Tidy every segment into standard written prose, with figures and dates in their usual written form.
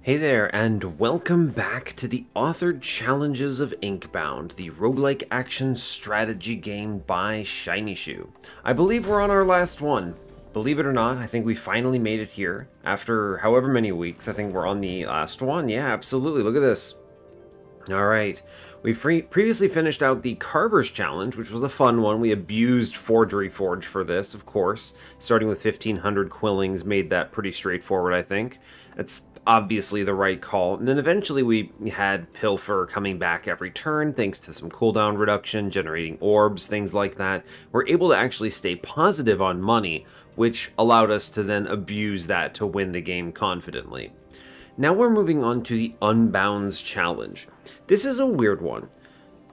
Hey there, and welcome back to the authored challenges of Inkbound, the roguelike action strategy game by Shiny Shoe. I believe we're on our last one. Believe it or not, I think we finally made it here. After however many weeks, I think we're on the last one. Yeah, absolutely. Look at this. Alright, we previously finished out the Carver's Challenge, which was a fun one. We abused Forgery Forge for this, of course. Starting with 1500 Quillings made that pretty straightforward, I think. That's obviously the right call. And then eventually we had Pilfer coming back every turn, thanks to some cooldown reduction, generating orbs, things like that. We're able to actually stay positive on money, which allowed us to then abuse that to win the game confidently. Now we're moving on to the Unbound challenge. This is a weird one.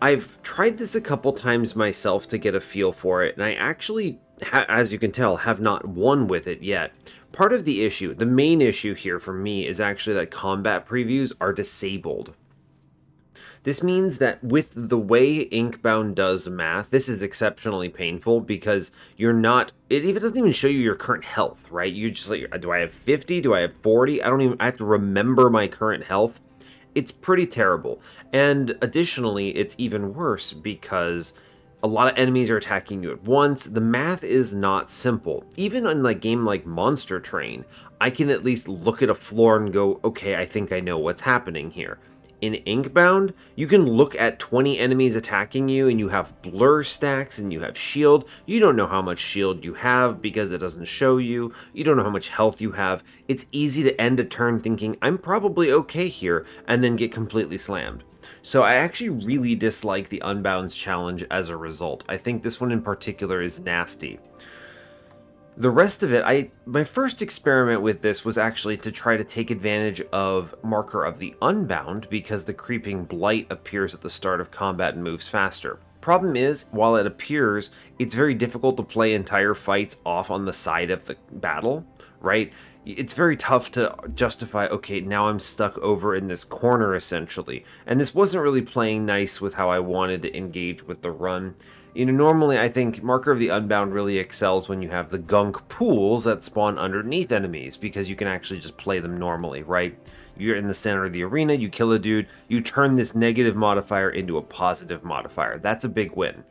I've tried this a couple times myself to get a feel for it, and I actually, as you can tell, have not won with it yet. Part of the issue, the main issue here for me, is actually that combat previews are disabled. This means that with the way Inkbound does math, this is exceptionally painful because you're not, it doesn't even show you your current health, right? You just like, do I have 50? Do I have 40? I have to remember my current health. It's pretty terrible. And additionally, it's even worse because a lot of enemies are attacking you at once. The math is not simple. Even in a game like Monster Train, I can at least look at a floor and go, okay, I think I know what's happening here. In Inkbound, you can look at 20 enemies attacking you and you have blur stacks and you have shield. You don't know how much shield you have because it doesn't show you. You don't know how much health you have. It's easy to end a turn thinking, I'm probably okay here, and then get completely slammed. So I actually really dislike the Unbound challenge as a result. I think this one in particular is nasty. The rest of it, my first experiment with this was actually to try to take advantage of Marker of the Unbound because the Creeping Blight appears at the start of combat and moves faster. Problem is, while it appears, it's very difficult to play entire fights off on the side of the battle, right? It's very tough to justify, okay, now I'm stuck over in this corner essentially. And this wasn't really playing nice with how I wanted to engage with the run. You know, normally I think Marker of the Unbound really excels when you have the gunk pools that spawn underneath enemies because you can actually just play them normally, right? You're in the center of the arena, you kill a dude, you turn this negative modifier into a positive modifier. That's a big win.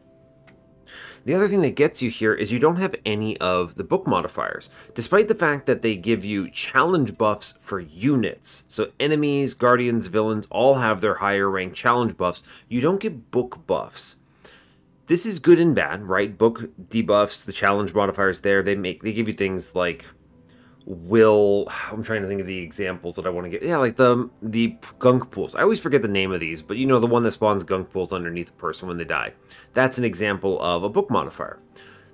The other thing that gets you here is you don't have any of the book modifiers, despite the fact that they give you challenge buffs for units. So enemies, guardians, villains all have their higher rank challenge buffs. You don't get book buffs. This is good and bad, right? Book debuffs, the challenge modifiers there, they give you things like will, I'm trying to think of the examples that I want to get. Yeah, like the gunk pools. I always forget the name of these, but you know, the one that spawns gunk pools underneath a person when they die. That's an example of a book modifier.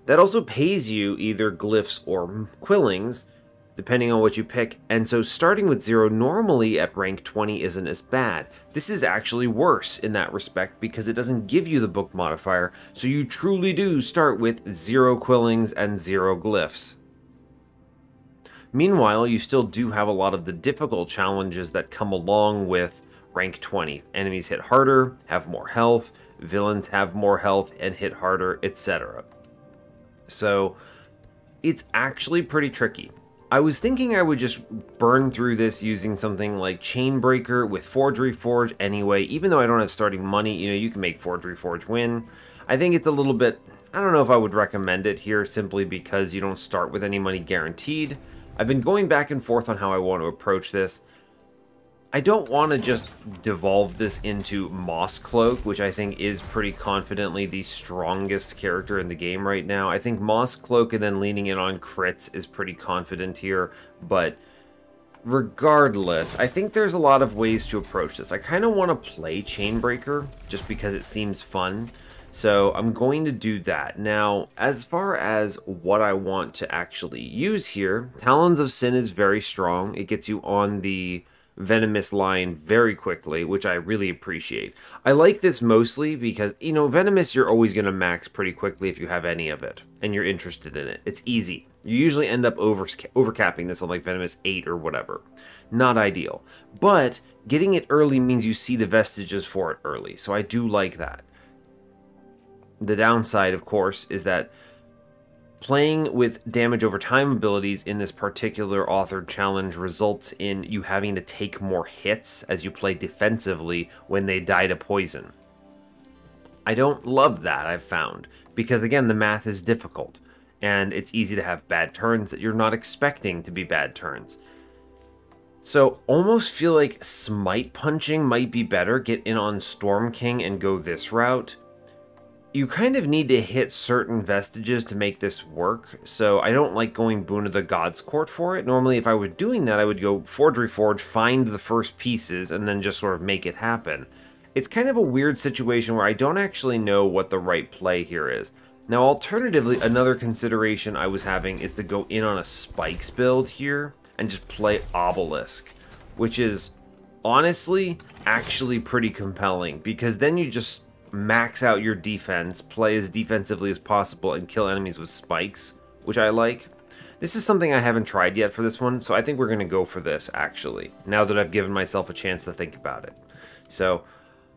That also pays you either glyphs or quillings, depending on what you pick, and so starting with 0 normally at rank 20 isn't as bad. This is actually worse in that respect because it doesn't give you the book modifier, so you truly do start with 0 quillings and 0 glyphs. Meanwhile, you still do have a lot of the difficult challenges that come along with rank 20. Enemies hit harder, have more health, villains have more health and hit harder, etc. So it's actually pretty tricky. I was thinking I would just burn through this using something like Chainbreaker with Forgery Forge anyway. Even though I don't have starting money, you know, you can make Forgery Forge win. I think it's a little bit, I don't know if I would recommend it here simply because you don't start with any money guaranteed. I've been going back and forth on how I want to approach this. I don't want to just devolve this into Moss Cloak, which I think is pretty confidently the strongest character in the game right now. I think Moss Cloak and then leaning in on crits is pretty confident here, but regardless, I think there's a lot of ways to approach this. I kind of want to play Chainbreaker just because it seems fun, so I'm going to do that. Now, as far as what I want to actually use here, Talons of Sin is very strong. It gets you on the Venomous line very quickly, which I really appreciate. I like this mostly because, you know, Venomous you're always going to max pretty quickly if you have any of it, and you're interested in it. It's easy. You usually end up overcapping this on like Venomous 8 or whatever. Not ideal. But getting it early means you see the vestiges for it early, so I do like that. The downside, of course, is that Playing with damage over time abilities in this particular authored challenge results in you having to take more hits as you play defensively when they die to poison. I don't love that, I've found, because again, the math is difficult, and it's easy to have bad turns that you're not expecting to be bad turns. So, almost feel like smite punching might be better, get in on Storm King and go this route. You kind of need to hit certain vestiges to make this work, so I don't like going Boon of the Gods Court for it. Normally, if I was doing that, I would go Forgery Forge, find the first pieces, and then just sort of make it happen. It's kind of a weird situation where I don't actually know what the right play here is. Now, alternatively, another consideration I was having is to go in on a Spikes build here and just play Obelisk, which is honestly actually pretty compelling, because then you just max out your defense, play as defensively as possible, and kill enemies with spikes, which I like. This is something I haven't tried yet for this one, so I think we're going to go for this, actually, now that I've given myself a chance to think about it. So,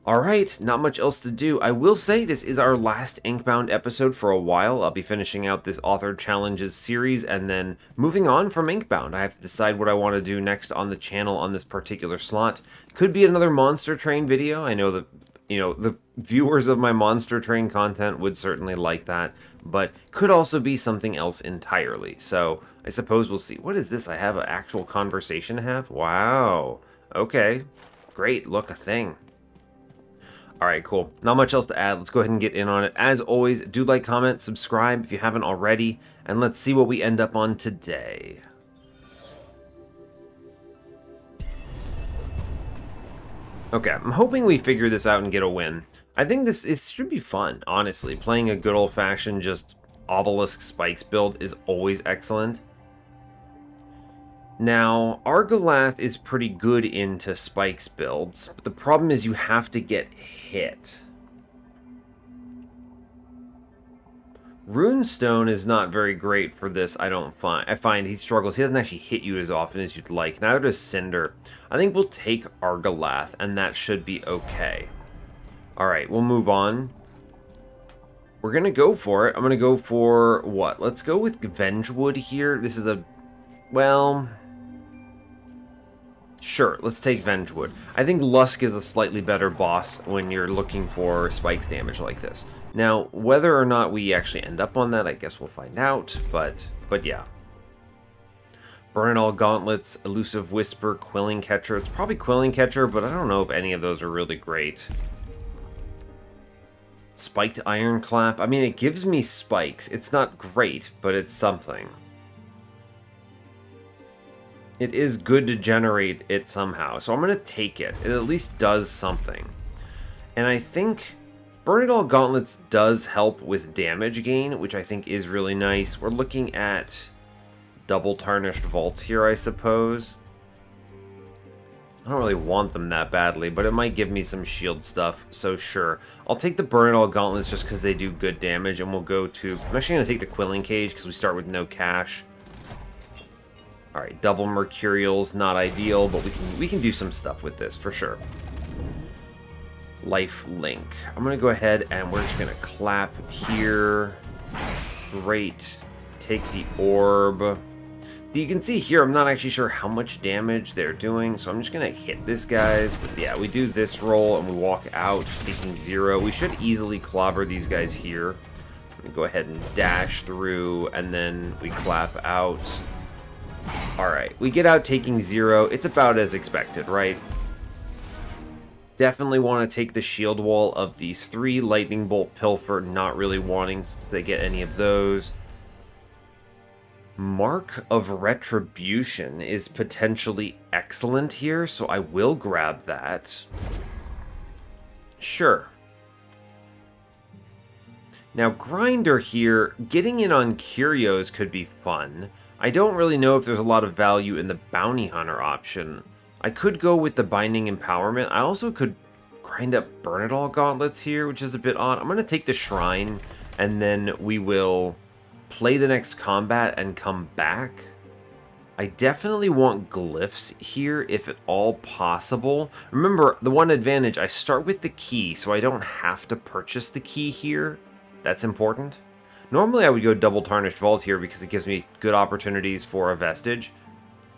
alright, not much else to do. I will say this is our last Inkbound episode for a while. I'll be finishing out this Author Challenges series and then moving on from Inkbound. I have to decide what I want to do next on the channel on this particular slot. Could be another Monster Train video. I know that, you know, the viewers of my Monster Train content would certainly like that, but could also be something else entirely. So I suppose we'll see. What is this? I have an actual conversation to have? Wow. Okay. Great. Look, a thing. Alright, cool. Not much else to add. Let's go ahead and get in on it. As always, do like, comment, subscribe if you haven't already, and let's see what we end up on today. Okay, I'm hoping we figure this out and get a win. I think this should be fun, honestly. Playing a good old-fashioned just Obelisk Spikes build is always excellent. Now, Argalath is pretty good into Spikes builds, but the problem is you have to get hit. Runestone is not very great for this, I find he struggles. He doesn't actually hit you as often as you'd like. Neither does Cinder. I think we'll take Argalath, and that should be okay. Alright, we'll move on. We're going to go for it. I'm going to go for what? Let's go with Vengewood here. This is a... well... sure, let's take Vengewood. I think Lusk is a slightly better boss when you're looking for spikes damage like this. Now, whether or not we actually end up on that, I guess we'll find out, but yeah. Burn It All Gauntlets, Elusive Whisper, Quilling Catcher. It's probably Quilling Catcher, but I don't know if any of those are really great. Spiked Iron Clap. I mean, it gives me spikes. It's not great, but it's something. It is good to generate it somehow, so I'm going to take it. It at least does something. And I think Burn It All Gauntlets does help with damage gain, which I think is really nice. We're looking at double Tarnished Vaults here, I suppose. I don't really want them that badly, but it might give me some shield stuff, so sure. I'll take the Burn It All Gauntlets just because they do good damage, and we'll go to... I'm actually going to take the Quilling Cage because we start with no cash. Alright, double Mercurials, not ideal, but we can do some stuff with this, for sure. Life Link. I'm going to go ahead and we're just going to clap here. Great. Take the orb. You can see here, I'm not actually sure how much damage they're doing, so I'm just going to hit this, guys. But yeah, we do this roll and we walk out, taking 0. We should easily clobber these guys here. We go ahead and dash through, and then we clap out. Alright, we get out taking 0. It's about as expected, right? Definitely want to take the shield wall of these 3. Lightning Bolt, Pilfer, not really wanting to get any of those. Mark of Retribution is potentially excellent here, so I will grab that. Sure. Now, Grinder here, getting in on Curios could be fun. I don't really know if there's a lot of value in the Bounty Hunter option. I could go with the Binding Empowerment. I also could grind up Burn It All Gauntlets here, which is a bit odd. I'm going to take the Shrine, and then we will play the next combat and come back. I definitely want Glyphs here, if at all possible. Remember, the one advantage, I start with the key, so I don't have to purchase the key here. That's important. Normally I would go double Tarnished Vault here because it gives me good opportunities for a Vestige.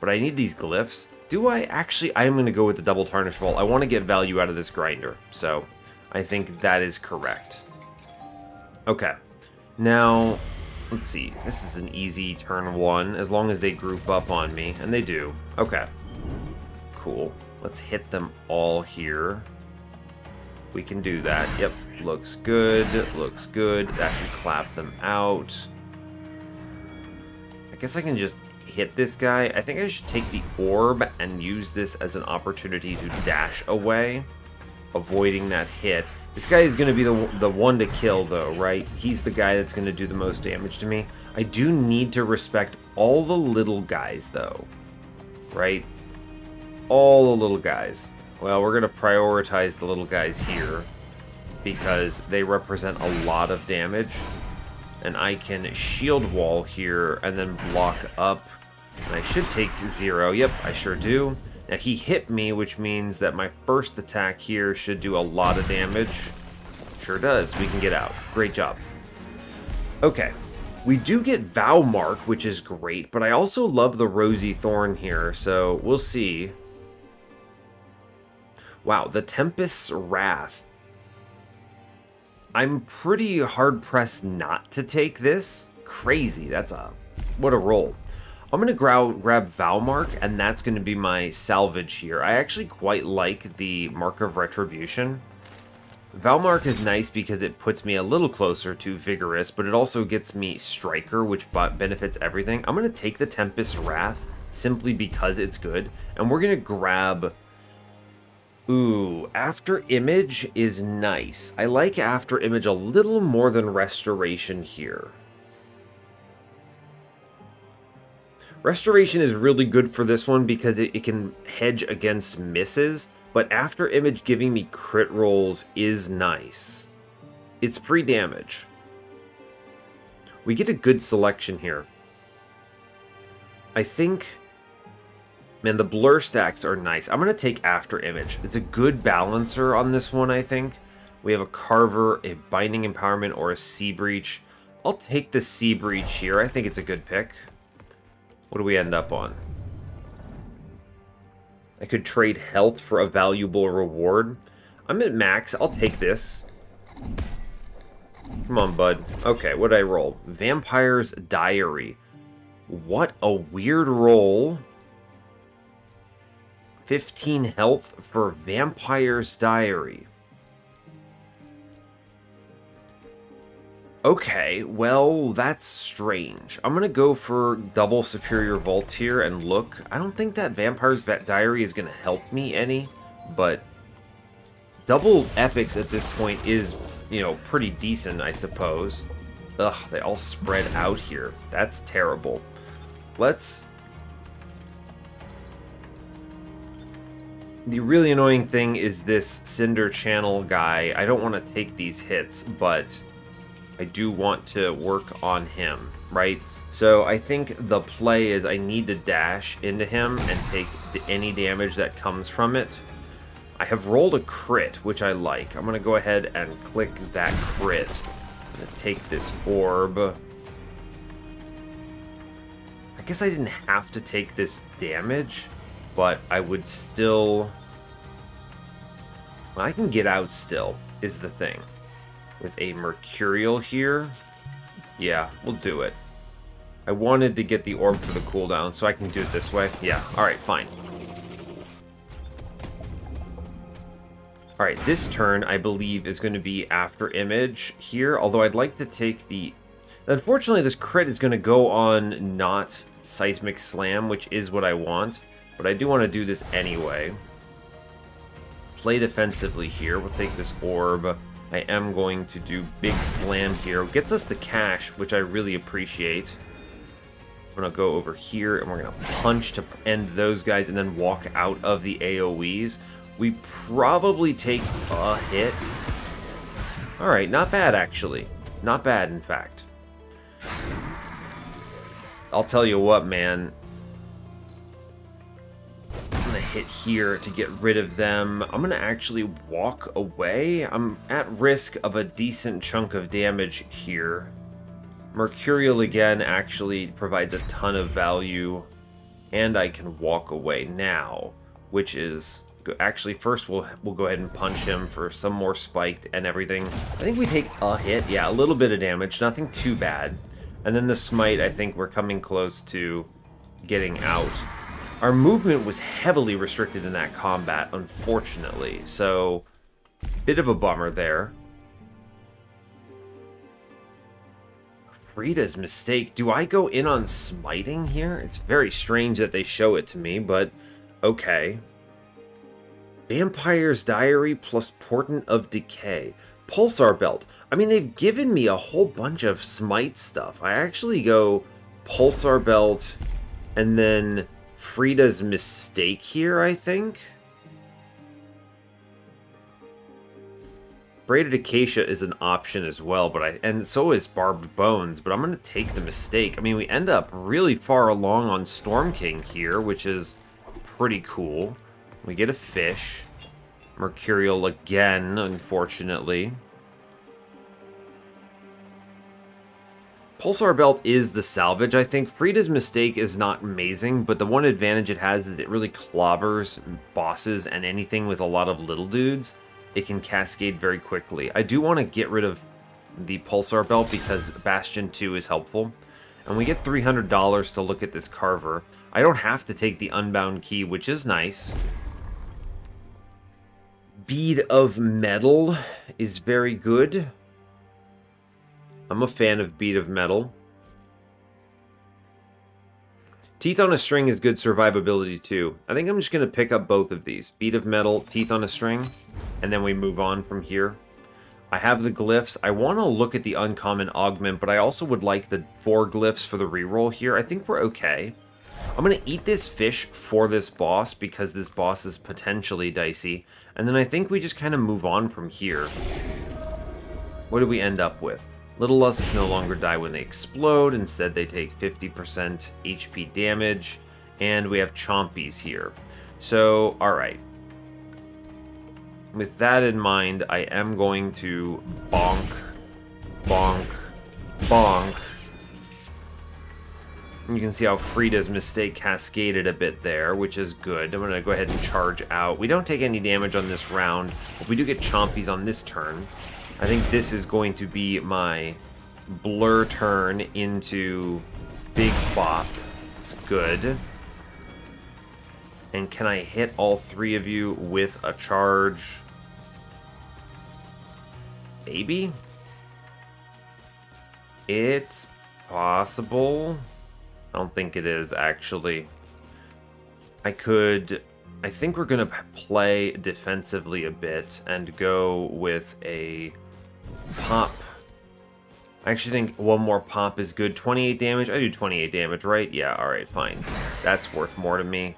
But I need these glyphs. Do I? Actually, I'm going to go with the double Tarnished Vault. I want to get value out of this grinder. So I think that is correct. Okay. Now, let's see. This is an easy turn 1 as long as they group up on me. And they do. Okay. Cool. Let's hit them all here. We can do that. Yep. Looks good. Looks good. That should clap them out. I guess I can just hit this guy. I think I should take the orb and use this as an opportunity to dash away, avoiding that hit. This guy is going to be the one to kill, though, right? He's the guy that's going to do the most damage to me. I do need to respect all the little guys, though, right? All the little guys. Well, we're going to prioritize the little guys here because they represent a lot of damage. And I can shield wall here and then block up. And I should take 0. Yep, I sure do. Now he hit me, which means that my first attack here should do a lot of damage. Sure does. We can get out. Great job. Okay. We do get Vow Mark, which is great, but I also love the Rosy Thorn here, so we'll see. Wow, the Tempest's Wrath. I'm pretty hard-pressed not to take this. Crazy. What a roll. I'm going to grab Vow Mark, and that's going to be my salvage here. I actually quite like the Mark of Retribution. Vow Mark is nice because it puts me a little closer to Vigorous, but it also gets me Striker, which benefits everything. I'm going to take the Tempest's Wrath simply because it's good, and we're going to grab... Ooh, After Image is nice. I like After Image a little more than Restoration here. Restoration is really good for this one because it can hedge against misses, but After Image giving me crit rolls is nice. It's free damage. We get a good selection here. I think... Man, the blur stacks are nice. I'm going to take After Image. It's a good balancer on this one, I think. We have a Carver, a Binding Empowerment, or a Sea Breach. I'll take the Sea Breach here. I think it's a good pick. What do we end up on? I could trade health for a valuable reward. I'm at max. I'll take this. Come on, bud. Okay, what did I roll? Vampire's Diary. What a weird roll. 15 health for Vampire's Diary. Okay, well, that's strange. I'm gonna go for double Superior Vault here and look. I don't think that Vampire's Diary is gonna help me any, but double epics at this point is, you know, pretty decent, I suppose. Ugh, they all spread out here. That's terrible. Let's... The really annoying thing is this Cinder Channel guy. I don't want to take these hits, but I do want to work on him, right? So I think the play is I need to dash into him and take any damage that comes from it. I have rolled a crit, which I like. I'm going to go ahead and click that crit. I'm going to take this orb. I guess I didn't have to take this damage, but I would still... Well, I can get out still, is the thing. With a Mercurial here. Yeah, we'll do it. I wanted to get the orb for the cooldown, so I can do it this way. Yeah, alright, fine. Alright, this turn, I believe, is going to be After Image here, although I'd like to take the... Unfortunately, this crit is going to go on not Seismic Slam, which is what I want. But I do want to do this anyway. Play defensively here. We'll take this orb. I am going to do Big Slam here. Gets us the cash, which I really appreciate. I'm going to go over here, and we're going to punch to end those guys, and then walk out of the AoEs. We probably take a hit. Alright, not bad, actually. Not bad, in fact. I'll tell you what, man. Hit here to get rid of them. I'm gonna actually walk away. I'm at risk of a decent chunk of damage here. Mercurial again actually provides a ton of value, and I can walk away now, which is actually first we'll go ahead and punch him for some more spiked and everything. I think we take a hit, yeah, a little bit of damage, nothing too bad. And then the smite, I think we're coming close to getting out. Our movement was heavily restricted in that combat, unfortunately, so bit of a bummer there. Frida's mistake. Do I go in on smiting here? It's very strange that they show it to me, but okay. Vampire's Diary plus Portent of Decay. Pulsar Belt. I mean, they've given me a whole bunch of smite stuff. I actually go Pulsar Belt and then Frida's Mistake here, I think. Braided Acacia is an option as well, but and so is Barbed Bones, but I'm going to take the Mistake. I mean, we end up really far along on Storm King here, which is pretty cool. We get a fish. Mercurial again, unfortunately. Pulsar Belt is the salvage, I think. Frida's Mistake is not amazing, but the one advantage it has is it really clobbers bosses and anything with a lot of little dudes. It can cascade very quickly. I do want to get rid of the Pulsar Belt because Bastion 2 is helpful. And we get $300 to look at this Carver. I don't have to take the Unbound key, which is nice. Bead of Metal is very good. I'm a fan of Bead of Metal. Teeth on a String is good survivability too. I think I'm just going to pick up both of these. Bead of Metal, Teeth on a String, and then we move on from here. I have the glyphs. I want to look at the uncommon augment, but I also would like the 4 glyphs for the reroll here. I think we're okay. I'm going to eat this fish for this boss because this boss is potentially dicey. And then I think we just kind of move on from here. What do we end up with? Little Lusks no longer die when they explode. Instead, they take 50% HP damage. And we have Chompies here. So, alright. With that in mind, I am going to bonk, bonk, bonk. You can see how Frida's Mistake cascaded a bit there, which is good. I'm going to go ahead and charge out. We don't take any damage on this round, but we do get Chompies on this turn. I think this is going to be my blur turn into Big Bop. It's good. And can I hit all 3 of you with a charge? Maybe? It's possible. I don't think it is, actually. I think we're going to play defensively a bit and go with a pop. I actually think one more pop is good. 28 damage? I do 28 damage, right? Yeah, alright, fine. That's worth more to me.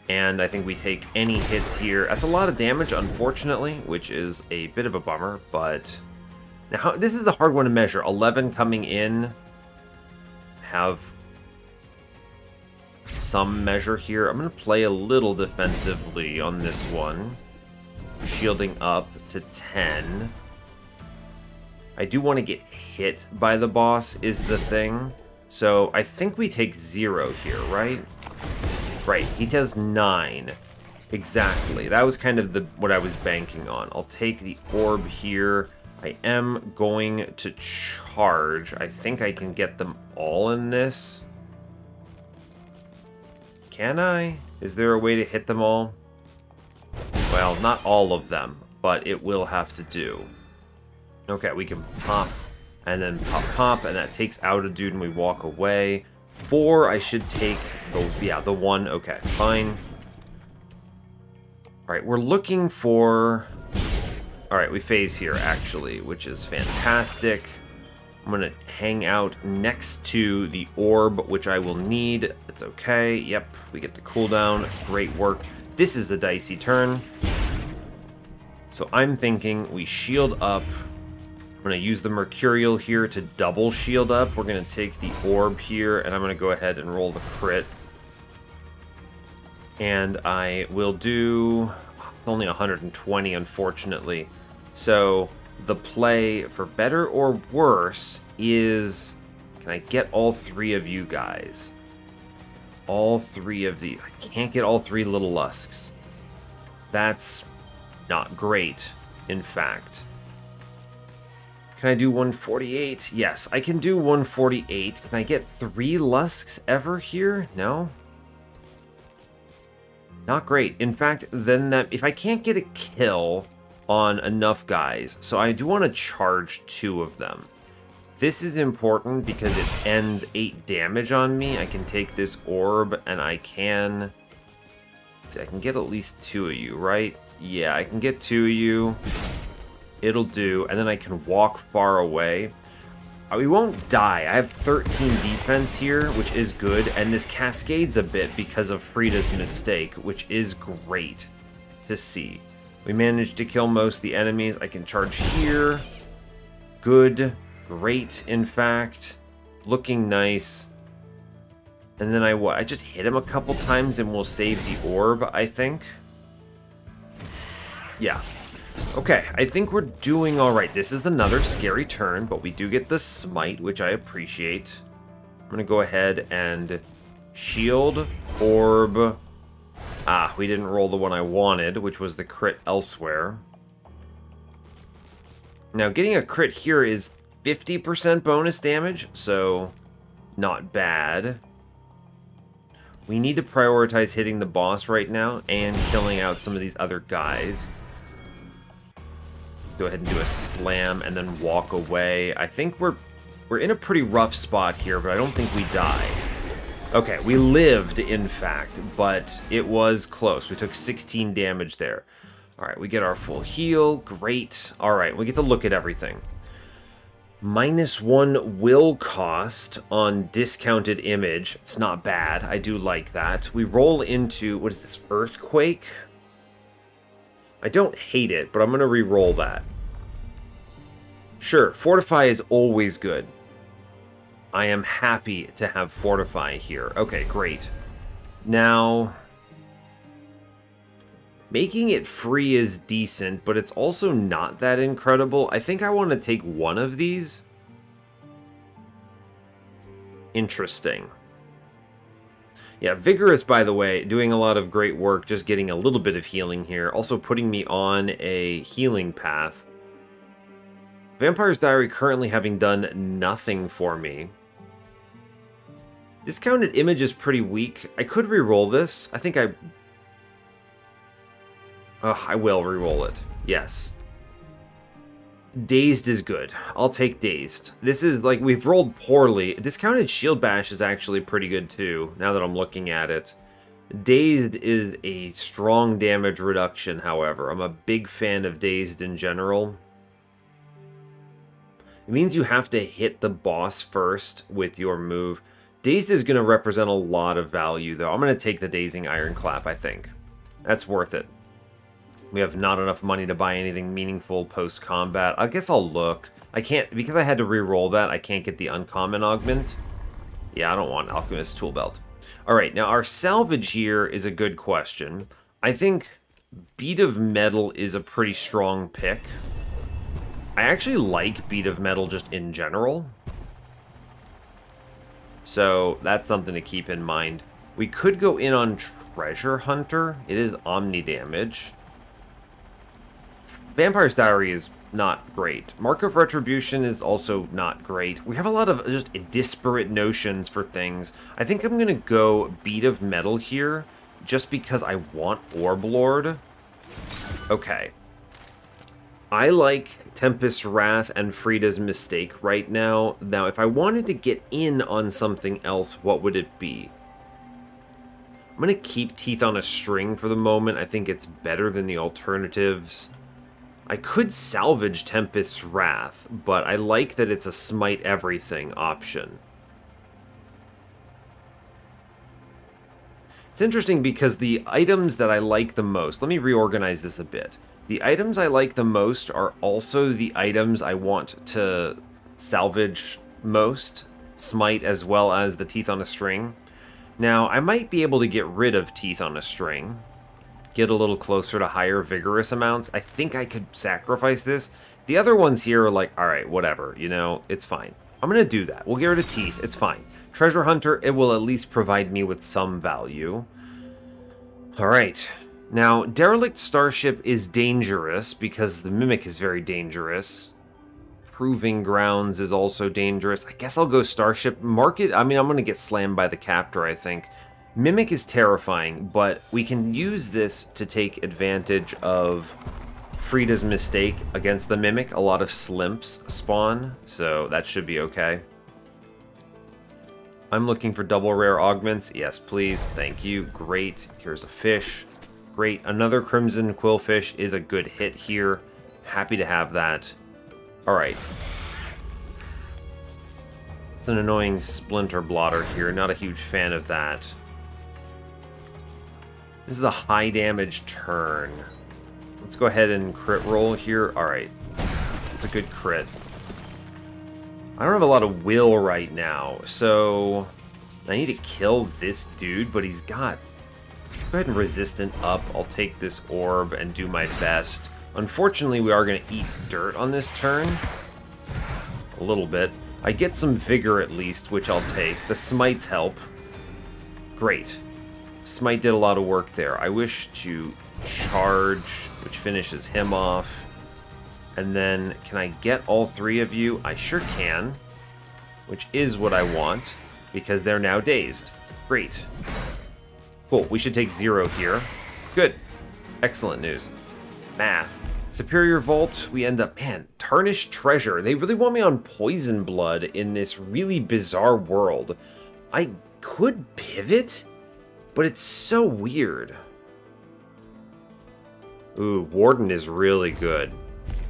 And I think we take any hits here. That's a lot of damage, unfortunately, which is a bit of a bummer, but... Now, this is the hard one to measure. 11 coming in. Have some measure here. I'm going to play a little defensively on this one. Shielding up to 10. I do want to get hit by the boss is the thing. So I think we take 0 here, right? Right, he does 9. Exactly. That was kind of what I was banking on. I'll take the orb here. I am going to charge. I think I can get them all in this. Can I? Is there a way to hit them all? Well, not all of them, but it will have to do. Okay, we can pop, and then pop, pop, and that takes out a dude, and we walk away. 4, I should take the 1. Okay, fine. Alright, we're looking for... Alright, we phase here, actually, which is fantastic. I'm going to hang out next to the orb, which I will need. It's okay. Yep, we get the cooldown. Great work. This is a dicey turn. So I'm thinking we shield up. I'm going to use the Mercurial here to double shield up. We're going to take the orb here, and I'm going to go ahead and roll the crit. And I will do... only 120, unfortunately. So the play, for better or worse, is Can I get all 3 of you guys? All 3 of these. I can't get all 3 little Lusks. That's not great, in fact. Can I do 148? Yes, I can do 148. Can I get 3 Lusks ever here? No? Not great. In fact, then that if I can't get a kill on enough guys, so I do want to charge 2 of them. This is important because it ends 8 damage on me. I can take this orb and I can... Let's see, I can get at least 2 of you, right? Yeah, I can get 2 of you. It'll do. And then I can walk far away. We won't die. I have 13 defense here, which is good. And this cascades a bit because of Frida's mistake, which is great to see. We managed to kill most of the enemies. I can charge here. Good. Great, in fact. Looking nice. And then I just hit him a couple times and we'll save the orb, I think. Yeah. Okay, I think we're doing alright. This is another scary turn, but we do get the smite, which I appreciate. I'm going to go ahead and shield, orb. Ah, we didn't roll the one I wanted, which was the crit elsewhere. Now, getting a crit here is 50% bonus damage, so not bad. We need to prioritize hitting the boss right now and killing out some of these other guys. Let's go ahead and do a slam and then walk away. I think we're in a pretty rough spot here, but I don't think we die. Okay, we lived, in fact, but it was close. We took 16 damage there. All right, we get our full heal. Great. All right, we get to look at everything. -1 will cost on discounted image. It's not bad. I do like that. We roll into, what is this, Earthquake? I don't hate it, but I'm going to re-roll that. Sure, Fortify is always good. I am happy to have Fortify here. Okay, great. Now, making it free is decent, but it's also not that incredible. I think I want to take one of these. Interesting. Yeah, Vigorous, by the way, doing a lot of great work, just getting a little bit of healing here. Also putting me on a healing path. Vampire's Diary currently having done nothing for me. Discounted image is pretty weak. I could re-roll this. I think I will re-roll it. Yes. Dazed is good. I'll take Dazed. This is, like, we've rolled poorly. Discounted Shield Bash is actually pretty good, too, now that I'm looking at it. Dazed is a strong damage reduction, however. I'm a big fan of Dazed in general. It means you have to hit the boss first with your move. Dazed is going to represent a lot of value, though. I'm going to take the Dazing Ironclap, I think. That's worth it. We have not enough money to buy anything meaningful post-combat. I guess I'll look. I can't, because I had to re-roll that, I can't get the uncommon augment. Yeah, I don't want Alchemist's Tool Belt. Alright, now our salvage here is a good question. I think Beat of Metal is a pretty strong pick. I actually like Beat of Metal just in general. So that's something to keep in mind. We could go in on Treasure Hunter. It is Omni damage. Vampire's Diary is not great. Mark of Retribution is also not great. We have a lot of just disparate notions for things. I think I'm going to go Beat of Metal here, just because I want Orb Lord. Okay. I like Tempest's Wrath and Frida's Mistake right now. Now, if I wanted to get in on something else, what would it be? I'm going to keep Teeth on a String for the moment. I think it's better than the alternatives. I could salvage Tempest's Wrath, but I like that it's a smite everything option. It's interesting because the items that I like the most... Let me reorganize this a bit. The items I like the most are also the items I want to salvage most. Smite as well as the Teeth on a String. Now, I might be able to get rid of Teeth on a String. Get a little closer to higher vigorous amounts. I think I could sacrifice this. The other ones here are like, alright, whatever, you know, it's fine. I'm going to do that. We'll get rid of teeth. It's fine. Treasure Hunter, it will at least provide me with some value. Alright. Now, Derelict Starship is dangerous because the Mimic is very dangerous. Proving Grounds is also dangerous. I guess I'll go Starship. Market, I mean, I'm going to get slammed by the Captor, I think. Mimic is terrifying, but we can use this to take advantage of Frida's mistake against the Mimic. A lot of Slimps spawn, so that should be okay. I'm looking for double rare augments. Yes, please. Thank you. Great. Here's a fish. Great. Another Crimson Quillfish is a good hit here. Happy to have that. Alright. It's an annoying Splinter Blotter here. Not a huge fan of that. This is a high damage turn. Let's go ahead and crit roll here. Alright. It's a good crit. I don't have a lot of will right now, so I need to kill this dude, but he's got... Let's go ahead and resistant up. I'll take this orb and do my best. Unfortunately, we are going to eat dirt on this turn. A little bit. I get some vigor at least, which I'll take. The smites help. Great. Smite did a lot of work there. I wish to charge, which finishes him off. And then, can I get all three of you? I sure can. Which is what I want, because they're now dazed. Great. Cool, we should take 0 here. Good. Excellent news. Math. Superior Vault, we end up... Man, Tarnished Treasure. They really want me on Poison Blood in this really bizarre world. I could pivot, but it's so weird. Ooh, Warden is really good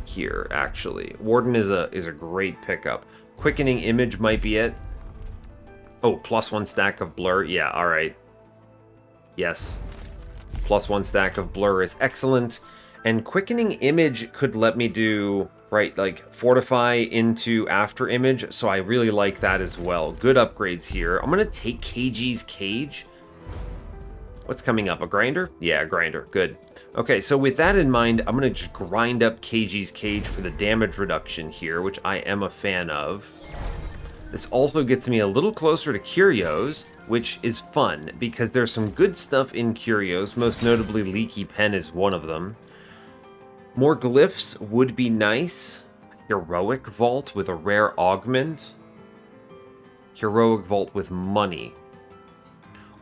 here, actually. Warden is a great pickup. Quickening Image might be it. Oh, +1 stack of Blur. Yeah, alright. Yes. +1 stack of Blur is excellent. And Quickening Image could let me do, right, like, Fortify into After Image, so I really like that as well. Good upgrades here. I'm going to take KG's Cage. What's coming up? A grinder? Yeah, a grinder. Good. Okay, so with that in mind, I'm going to just grind up KG's Cage for the damage reduction here, which I am a fan of. This also gets me a little closer to Curios, which is fun, because there's some good stuff in Curios, most notably Leaky Pen is one of them. More glyphs would be nice. Heroic Vault with a rare augment. Heroic Vault with money.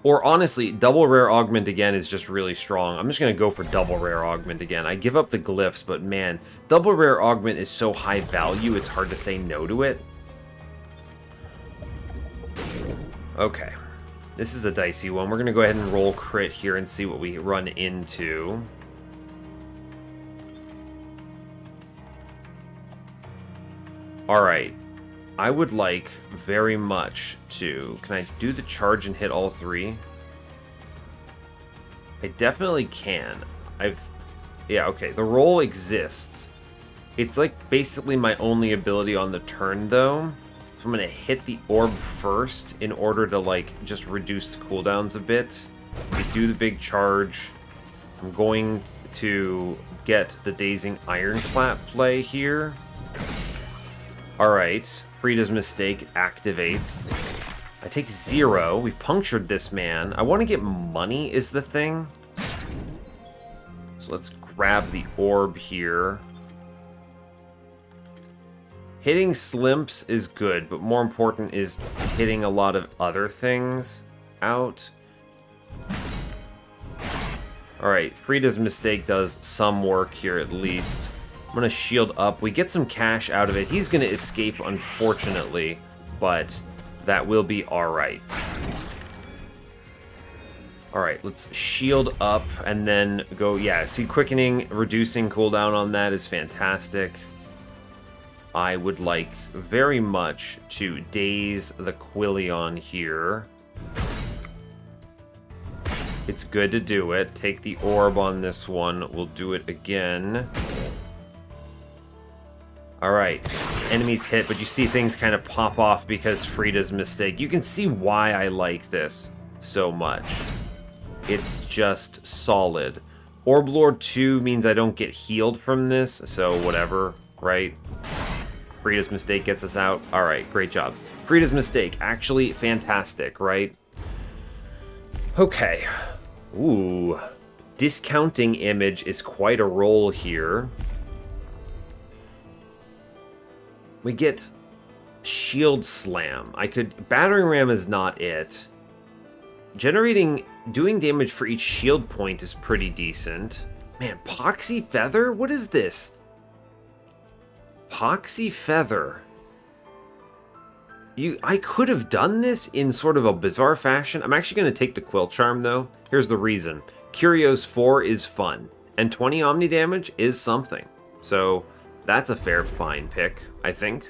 Or honestly, double rare augment again is just really strong. I'm just going to go for double rare augment again. I give up the glyphs, but man, double rare augment is so high value, it's hard to say no to it. Okay. This is a dicey one. We're going to go ahead and roll crit here and see what we run into. Alright. I would like very much to... Can I do the charge and hit all three? I definitely can. Yeah, okay. The roll exists. It's like basically my only ability on the turn, though. So I'm going to hit the orb first in order to, like, just reduce the cooldowns a bit. We do the big charge. I'm going to get the Dazing Ironclap play here. Alright. Frida's Mistake activates. I take 0. We've punctured this man. I want to get money is the thing. So let's grab the orb here. Hitting Slimps is good, but more important is hitting a lot of other things out. Alright, Frida's Mistake does some work here at least. I'm going to shield up. We get some cash out of it. He's going to escape, unfortunately, but that will be alright. Alright, let's shield up and then go... Yeah, see, quickening, reducing cooldown on that is fantastic. I would like very much to daze the Quillion here. It's good to do it. Take the orb on this one. We'll do it again. Alright, enemies hit, but you see things kind of pop off because Frida's Mistake. You can see why I like this so much. It's just solid. Orb Lord 2 means I don't get healed from this, so whatever, right? Frida's Mistake gets us out. All right, great job. Frida's Mistake, actually fantastic, right? Okay. Ooh. Discounting Image is quite a roll here. We get Shield Slam. Battering Ram is not it. Doing damage for each shield point is pretty decent. Man, Poxy Feather? What is this? Poxy Feather. I could have done this in sort of a bizarre fashion. I'm actually going to take the Quill Charm, though. Here's the reason. Curios 4 is fun, and 20 Omni damage is something. So that's a fair, fine pick, I think.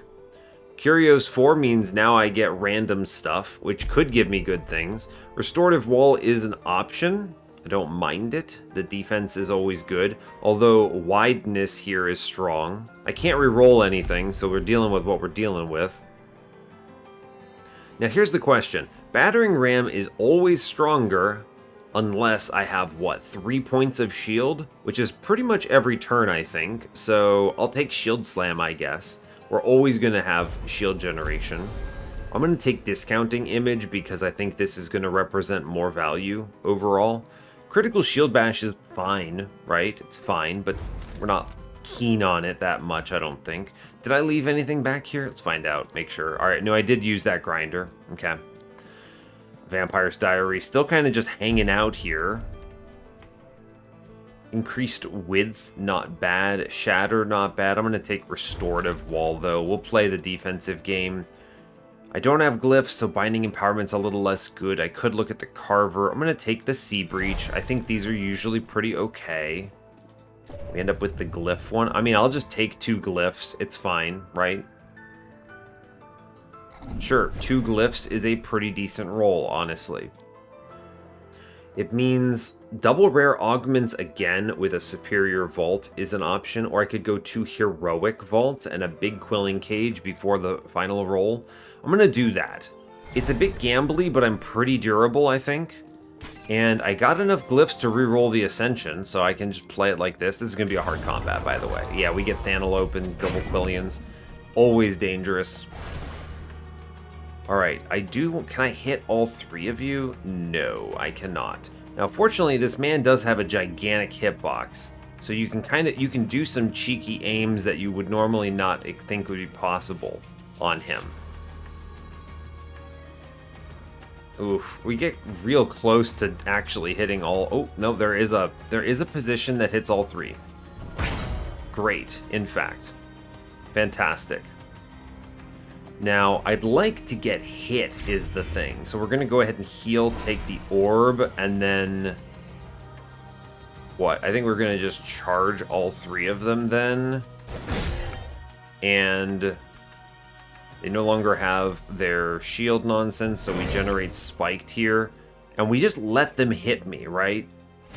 Curios 4 means now I get random stuff, which could give me good things. Restorative Wall is an option. I don't mind it. The defense is always good, although Wideness here is strong. I can't reroll anything, so we're dealing with what we're dealing with. Now here's the question. Battering Ram is always stronger unless I have, what, 3 points of shield? Which is pretty much every turn, I think. So I'll take Shield Slam, I guess. We're always going to have shield generation. I'm going to take Discounting Image because I think this is going to represent more value overall. Critical Shield Bash is fine, right? It's fine, but we're not keen on it that much, I don't think. Did I leave anything back here? Let's find out, make sure. Alright, no, I did use that grinder. Okay. Vampire's Diary, still kind of just hanging out here. Increased Width, not bad. Shatter, not bad. I'm going to take Restorative Wall, though. We'll play the defensive game. I don't have Glyphs, so Binding Empowerment's a little less good. I could look at the Carver. I'm going to take the Sea Breach. I think these are usually pretty okay. We end up with the Glyph one. I mean, I'll just take 2 Glyphs. It's fine, right? Sure, 2 Glyphs is a pretty decent roll, honestly. It means double rare augments again with a superior vault is an option, or I could go 2 heroic vaults and a big quilling cage before the final roll. I'm going to do that. It's a bit gambly, but I'm pretty durable, I think. And I got enough glyphs to reroll the Ascension, so I can just play it like this. This is going to be a hard combat, by the way. Yeah, we get Thanalope and double Quillians. Always dangerous. Alright, can I hit all 3 of you? No, I cannot. Now, fortunately, this man does have a gigantic hitbox. So you can do some cheeky aims that you would normally not think would be possible on him. Oof, we get real close to actually hitting all... Oh, no, there is a position that hits all 3. Great, in fact. Fantastic. Now, I'd like to get hit is the thing. So we're going to go ahead and heal, take the orb, and then... What? I think we're going to just charge all 3 of them then. And... They no longer have their shield nonsense, so we generate spiked here. And we just let them hit me, right?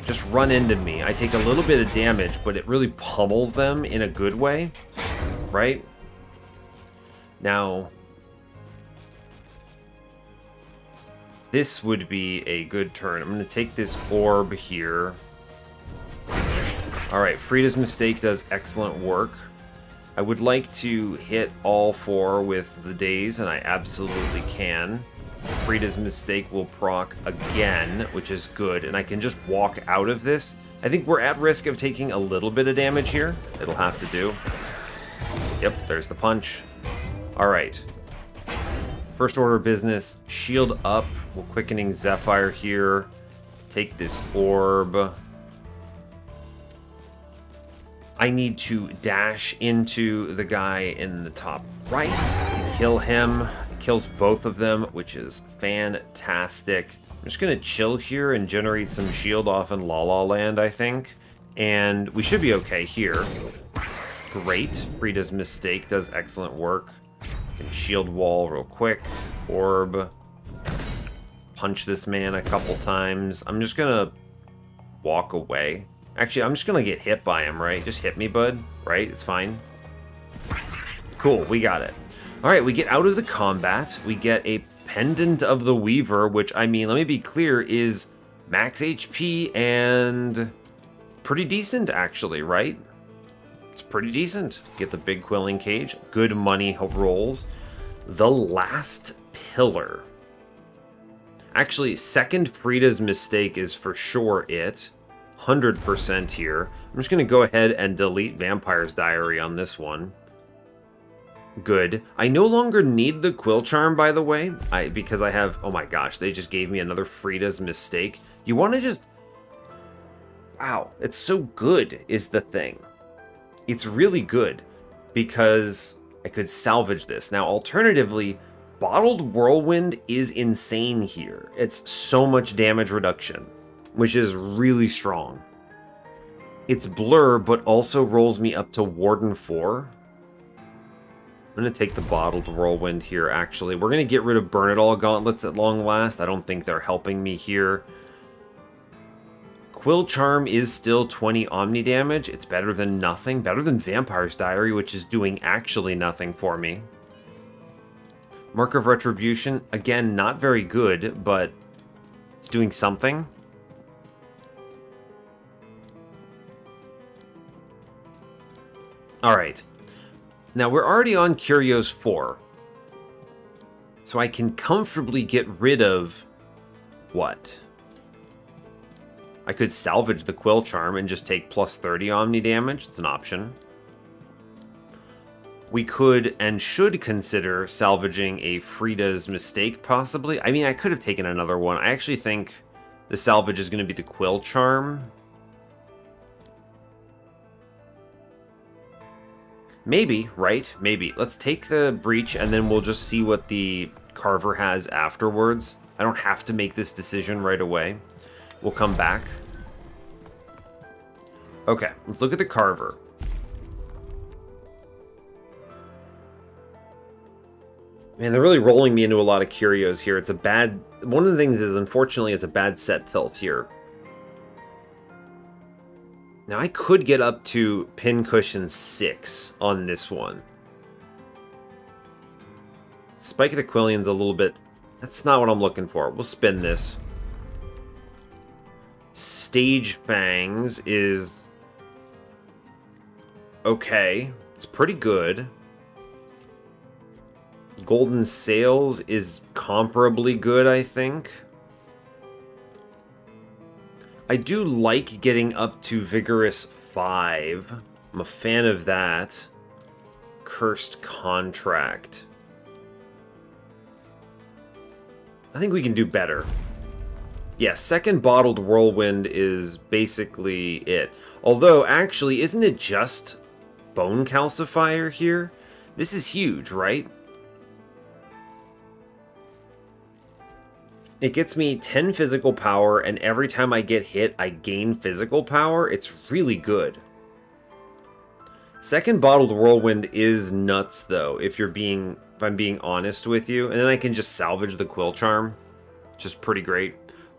Just run into me. I take a little bit of damage, but it really pummels them in a good way, right? Now, this would be a good turn. I'm going to take this orb here. Alright, Frida's Mistake does excellent work. I would like to hit all 4 with the daze, and I absolutely can. Frida's Mistake will proc again, which is good, and I can just walk out of this. I think we're at risk of taking a little bit of damage here. It'll have to do. Yep, there's the punch. Alright. First order of business, shield up. We're quickening Zephyr here. Take this orb. I need to dash into the guy in the top right to kill him. It kills both of them, which is fantastic. I'm just going to chill here and generate some shield off in La La Land, I think. And we should be okay here. Great. Frida's Mistake does excellent work. Can shield wall real quick. Orb. Punch this man a couple times. I'm just going to walk away. Actually, I'm just going to get hit by him, right? Just hit me, bud. Right? It's fine. Cool, we got it. Alright, we get out of the combat. We get a Pendant of the Weaver, which, I mean, let me be clear, is max HP and pretty decent, actually, right? It's pretty decent. Get the big quilling cage. Good money rolls. The Last Pillar. Actually, second Frida's mistake is for sure it. 100% here. I'm just going to go ahead and delete Vampire's Diary on this one. Good. I no longer need the Quill Charm, by the way, because I have... Oh my gosh, they just gave me another Frida's mistake. You want to just... Wow, it's so good, is the thing. It's really good, because I could salvage this. Now, alternatively, Bottled Whirlwind is insane here. It's so much damage reduction, which is really strong. It's Blur, but also rolls me up to Warden 4. I'm going to take the Bottled Whirlwind here, actually. We're going to get rid of Burn It All Gauntlets at long last. I don't think they're helping me here. Quill Charm is still 20 Omni damage. It's better than nothing. Better than Vampire's Diary, which is doing actually nothing for me. Mark of Retribution, again, not very good, but it's doing something. Alright. Now, we're already on Curios 4. So I can comfortably get rid of... What? I could salvage the Quill Charm and just take plus 30 Omni damage. It's an option. We could and should consider salvaging a Frida's mistake, possibly. I mean, I could have taken another one. I actually think the salvage is going to be the Quill Charm. Maybe, right? Maybe. Let's take the Breach, and then we'll just see what the Carver has afterwards. I don't have to make this decision right away. We'll come back. Okay, let's look at the Carver. Man, they're really rolling me into a lot of curios here. It's a bad... One of the things is, unfortunately, it's a bad set tilt here. Now, I could get up to Pincushion 6 on this one. Spike of the Quillion's a little bit... That's not what I'm looking for. We'll spin this. Stage Fangs is... okay. It's pretty good. Golden Sails is comparably good, I think. I do like getting up to Vigorous 5. I'm a fan of that. Cursed Contract. I think we can do better. Yeah, second Bottled Whirlwind is basically it. Although, actually, isn't it just Bone Calcifier here? This is huge, right? It gets me 10 physical power, and every time I get hit, I gain physical power. It's really good. Second Bottled Whirlwind is nuts, though, if I'm being honest with you. And then I can just salvage the Quill Charm, which is pretty great.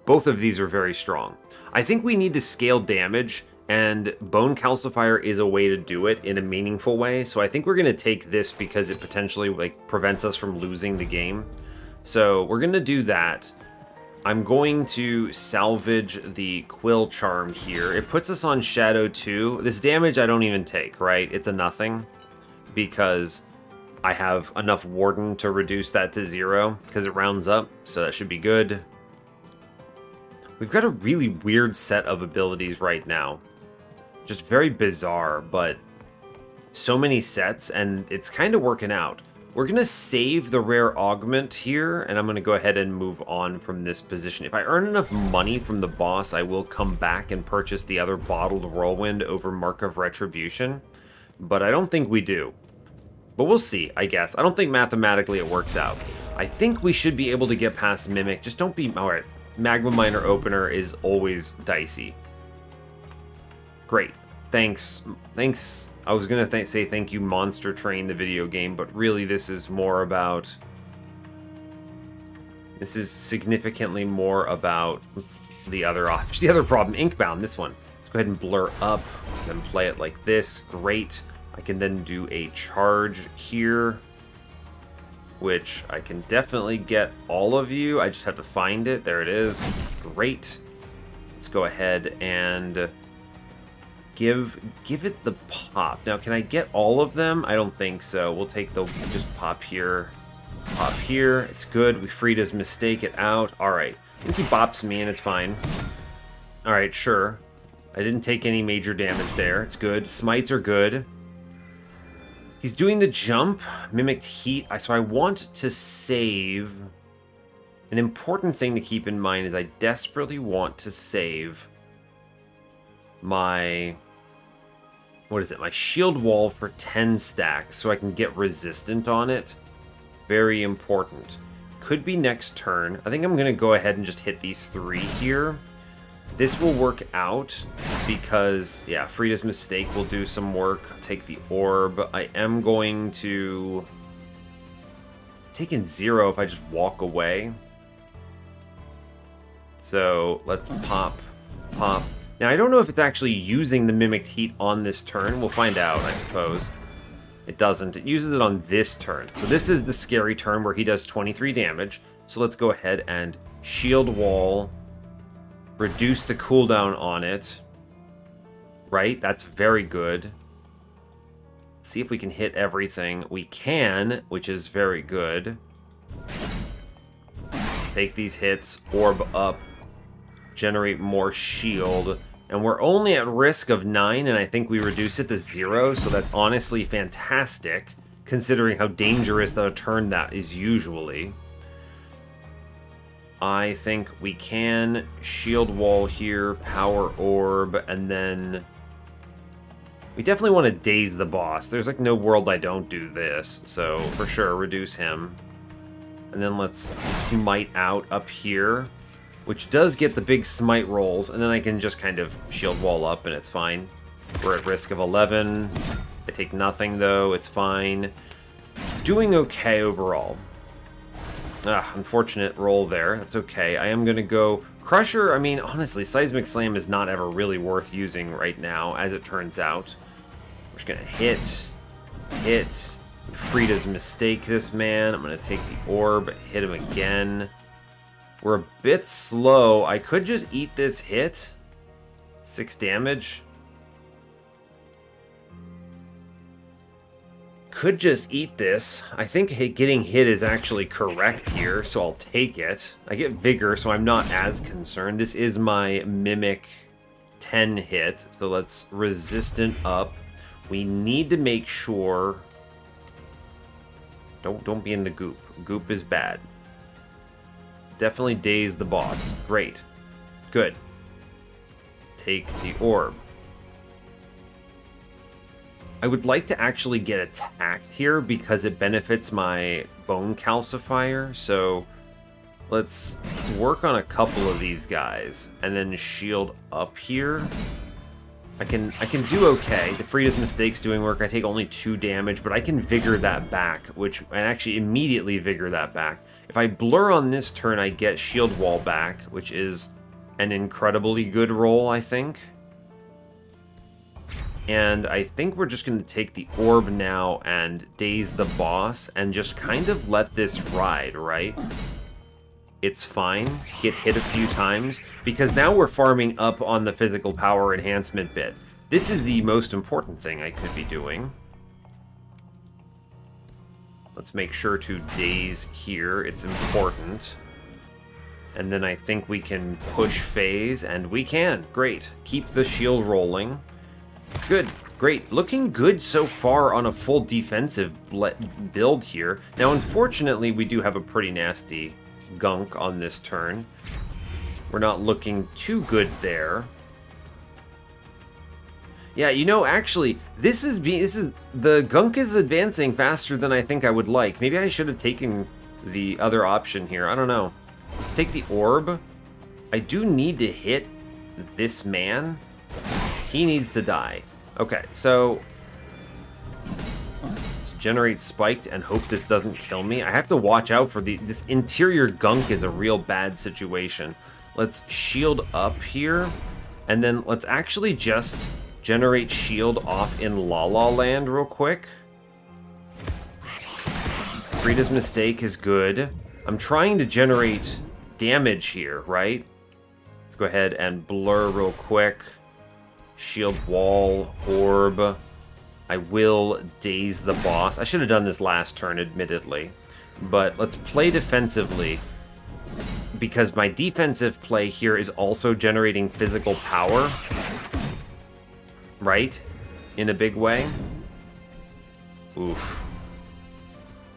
Both of these are very strong. I think we need to scale damage, and Bone Calcifier is a way to do it in a meaningful way. So I think we're going to take this because it potentially prevents us from losing the game. So we're going to do that. I'm going to salvage the Quill Charm here. It puts us on Shadow 2. This damage I don't even take, right? It's a nothing because I have enough Warden to reduce that to 0 because it rounds up, so that should be good. We've got a really weird set of abilities right now. Just very bizarre, but so many sets, and it's kind of working out. We're going to save the rare augment here, and I'm going to go ahead and move on from this position. If I earn enough money from the boss, I will come back and purchase the other Bottled Whirlwind over Mark of Retribution, but I don't think we do. But we'll see, I guess. I don't think mathematically it works out. I think we should be able to get past Mimic. Just don't be... Alright, Magma Miner Opener is always dicey. Great. Thanks. Thanks. I was going to say thank you, Monster Train, the video game, but really this is more about... This is significantly more about... What's the other option? The other problem, Inkbound, this one. Let's go ahead and blur up, then play it like this. Great. I can then do a charge here, which I can definitely get all of you. I just have to find it. There it is. Great. Let's go ahead and... give it the pop. Now, can I get all of them? I don't think so. We'll take the, just pop here. Pop here. It's good. We freed his mistake it out. Alright. I think he bops me and it's fine. Alright, sure. I didn't take any major damage there. It's good. Smites are good. He's doing the jump. Mimicked heat. So I want to save. An important thing to keep in mind is I desperately want to save my... what is it? My shield wall for 10 stacks so I can get resistant on it. Very important. Could be next turn. I think I'm going to go ahead and just hit these 3 here. This will work out because, yeah, Frida's mistake will do some work. Take the orb. I am going to... take in 0 if I just walk away. So, let's pop, pop. Now, I don't know if it's actually using the Mimicked Heat on this turn. We'll find out, I suppose. It doesn't. It uses it on this turn. So this is the scary turn where he does 23 damage. So let's go ahead and shield wall. Reduce the cooldown on it. Right? That's very good. See if we can hit everything. We can, which is very good. Take these hits. Orb up. Generate more shield. And we're only at risk of 9, and I think we reduce it to 0, so that's honestly fantastic, considering how dangerous a turn that is usually. I think we can shield wall here, power orb, and then... we definitely want to daze the boss. There's like no world I don't do this, so for sure, reduce him. And then let's smite out up here, which does get the big smite rolls, and then I can just kind of shield wall up and it's fine. We're at risk of 11. I take nothing though, it's fine. Doing okay overall. Unfortunate roll there, that's okay. I am gonna go... Crusher, I mean, honestly, Seismic Slam is not ever really worth using right now, as it turns out. We're just gonna hit. Frida's mistake this man. I'm gonna take the orb, hit him again. We're a bit slow. I could just eat this hit. 6 damage. Could just eat this. I think getting hit is actually correct here, so I'll take it. I get vigor, so I'm not as concerned. This is my Mimic 10 hit, so let's resistant up. We need to make sure... Don't be in the goop. Goop is bad. Definitely daze the boss. Great. Good. Take the orb. I would like to actually get attacked here because it benefits my bone calcifier. So let's work on a couple of these guys and then shield up here. I can do okay. The Frida's mistake's doing work. I take only 2 damage, but I can vigor that back, which I actually immediately vigor that back. If I blur on this turn, I get shield wall back, which is an incredibly good roll, I think. And I think we're just going to take the orb now and daze the boss and just kind of let this ride, right? It's fine. Get hit a few times, because now we're farming up on the physical power enhancement bit. This is the most important thing I could be doing. Let's make sure to daze here. It's important. And then I think we can push phase, and we can. Great. Keep the shield rolling. Good. Great. Looking good so far on a full defensive build here. Now, unfortunately, we do have a pretty nasty gunk on this turn. We're not looking too good there. Yeah, you know, actually, the gunk is advancing faster than I think I would like. Maybe I should have taken the other option here. I don't know. Let's take the orb. I do need to hit this man. He needs to die. Okay, so let's generate spiked and hope this doesn't kill me. I have to watch out for this interior gunk is a real bad situation. Let's shield up here, and then let's actually just generate shield off in La La Land real quick. Frida's mistake is good. I'm trying to generate damage here, right? Let's go ahead and blur real quick. Shield wall, orb. I will daze the boss. I should have done this last turn, admittedly. But let's play defensively, because my defensive play here is also generating physical power. Right? In a big way. Oof.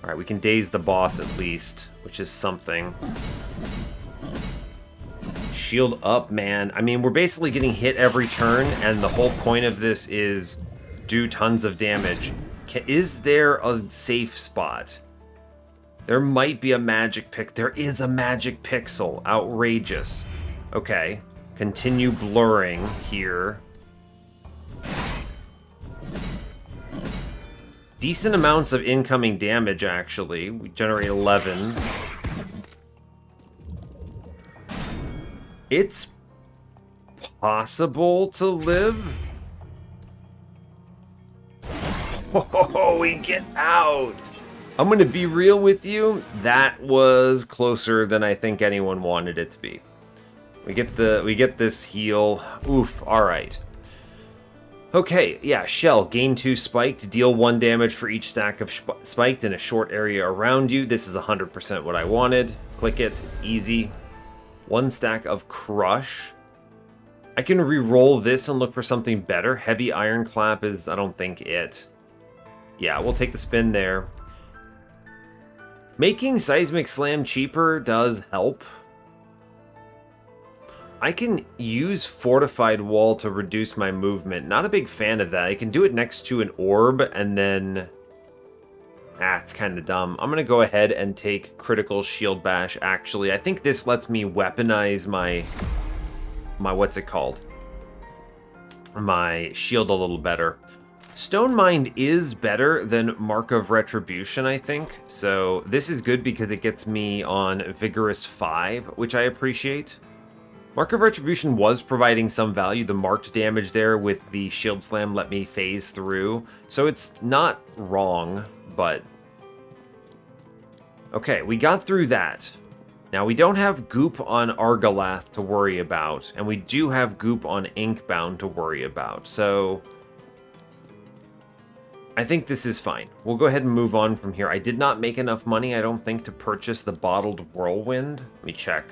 Alright, we can daze the boss at least, which is something. Shield up, man. I mean, we're basically getting hit every turn, and the whole point of this is do tons of damage. Is there a safe spot? There might be a magic pick. There is a magic pixel. Outrageous. Okay. Continue blurring here. Decent amounts of incoming damage, actually. We generate 11s. It's possible to live. Oh, we get out. I'm going to be real with you. That was closer than I think anyone wanted it to be. We get this heal. Oof, all right. Okay, yeah, Shell. Gain 2 spiked. Deal 1 damage for each stack of spiked in a short area around you. This is 100% what I wanted. Click it. It's easy. 1 stack of Crush. I can re-roll this and look for something better. Heavy Iron Clap is, I don't think, it. Yeah, we'll take the spin there. Making Seismic Slam cheaper does help. I can use Fortified Wall to reduce my movement. Not a big fan of that. I can do it next to an orb, and then... it's kind of dumb. I'm going to go ahead and take Critical Shield Bash, actually. I think this lets me weaponize my what's it called? My shield a little better. Stone Mind is better than Mark of Retribution, I think. So this is good because it gets me on Vigorous 5, which I appreciate. Mark of Retribution was providing some value. The marked damage there with the Shield Slam let me phase through. So it's not wrong, but... Okay, we got through that. Now, we don't have Goop on Argalath to worry about, and we do have Goop on Inkbound to worry about, so... I think this is fine. We'll go ahead and move on from here. I did not make enough money, I don't think, to purchase the Bottled Whirlwind. Let me check.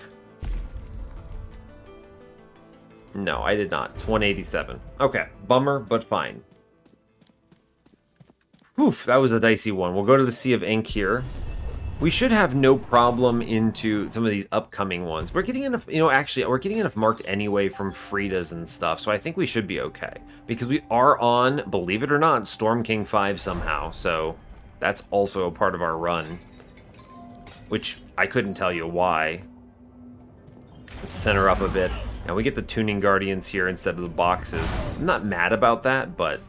No, I did not. It's 187. Okay, bummer, but fine. Oof, that was a dicey one. We'll go to the Sea of Ink here. We should have no problem into some of these upcoming ones. We're getting enough, actually, we're getting enough marked anyway from Frida's and stuff, so I think we should be okay. Because we are on, believe it or not, Storm King 5 somehow, so that's also a part of our run. Which I couldn't tell you why. Let's center up a bit. Now we get the Tuning Guardians here instead of the boxes. I'm not mad about that, but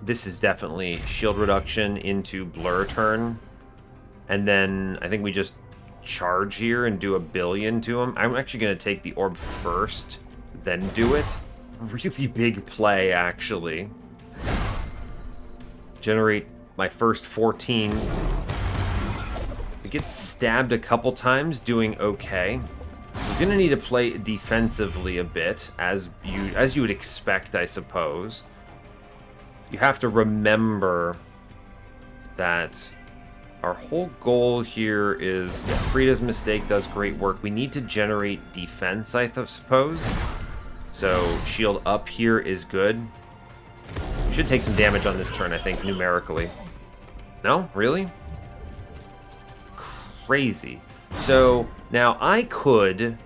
this is definitely shield reduction into blur turn. And then I think we just charge here and do 1 billion to him. I'm actually going to take the orb first, then do it. Really big play, actually. Generate my first 14. We get stabbed a couple times, doing okay. We're going to need to play defensively a bit, as you would expect, I suppose. You have to remember that our whole goal here is, Frida's Mistake does great work. We need to generate defense, I suppose. So shield up here is good. We should take some damage on this turn, I think, numerically. No? Really? Crazy. So now I could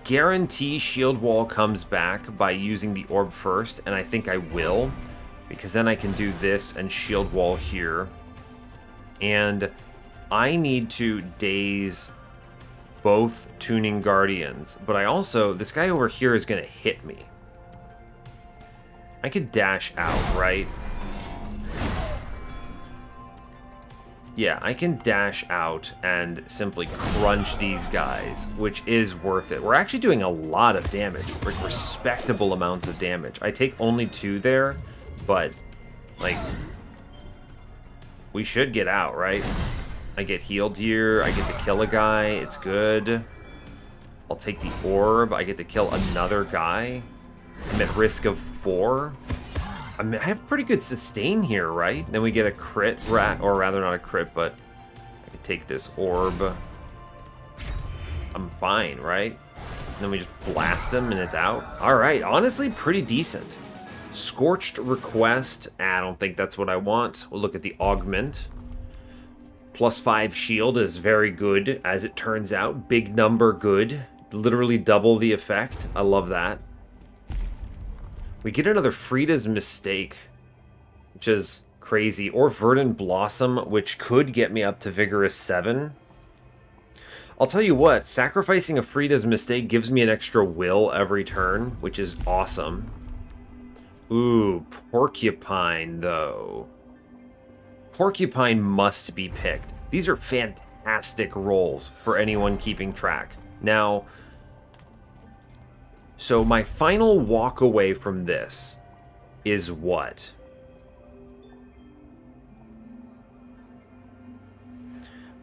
guarantee shield wall comes back by using the orb first, and I think I will, because then I can do this and shield wall here. And I need to daze both Tuning Guardians, but I also, this guy over here is going to hit me. I could dash out, right? Yeah, I can dash out and simply crunch these guys, which is worth it. We're actually doing a lot of damage, like respectable amounts of damage. I take only 2 there, but, like, we should get out, right? I get healed here, I get to kill a guy, it's good. I'll take the orb, I get to kill another guy. I'm at risk of 4. I mean, I have pretty good sustain here, right? Then we get a crit, or rather not a crit, but I could take this orb. I'm fine, right? And then we just blast him and it's out. All right, honestly, pretty decent. Scorched Request. I don't think that's what I want. We'll look at the Augment. +5 shield is very good, as it turns out. Big number, good. Literally double the effect. I love that. We get another Frida's Mistake, which is crazy. Or Verdant Blossom, which could get me up to Vigorous 7. I'll tell you what, sacrificing a Frida's Mistake gives me an extra will every turn, which is awesome. Ooh, Porcupine, though. Porcupine must be picked. These are fantastic rolls for anyone keeping track. Now, so my final walk away from this is what?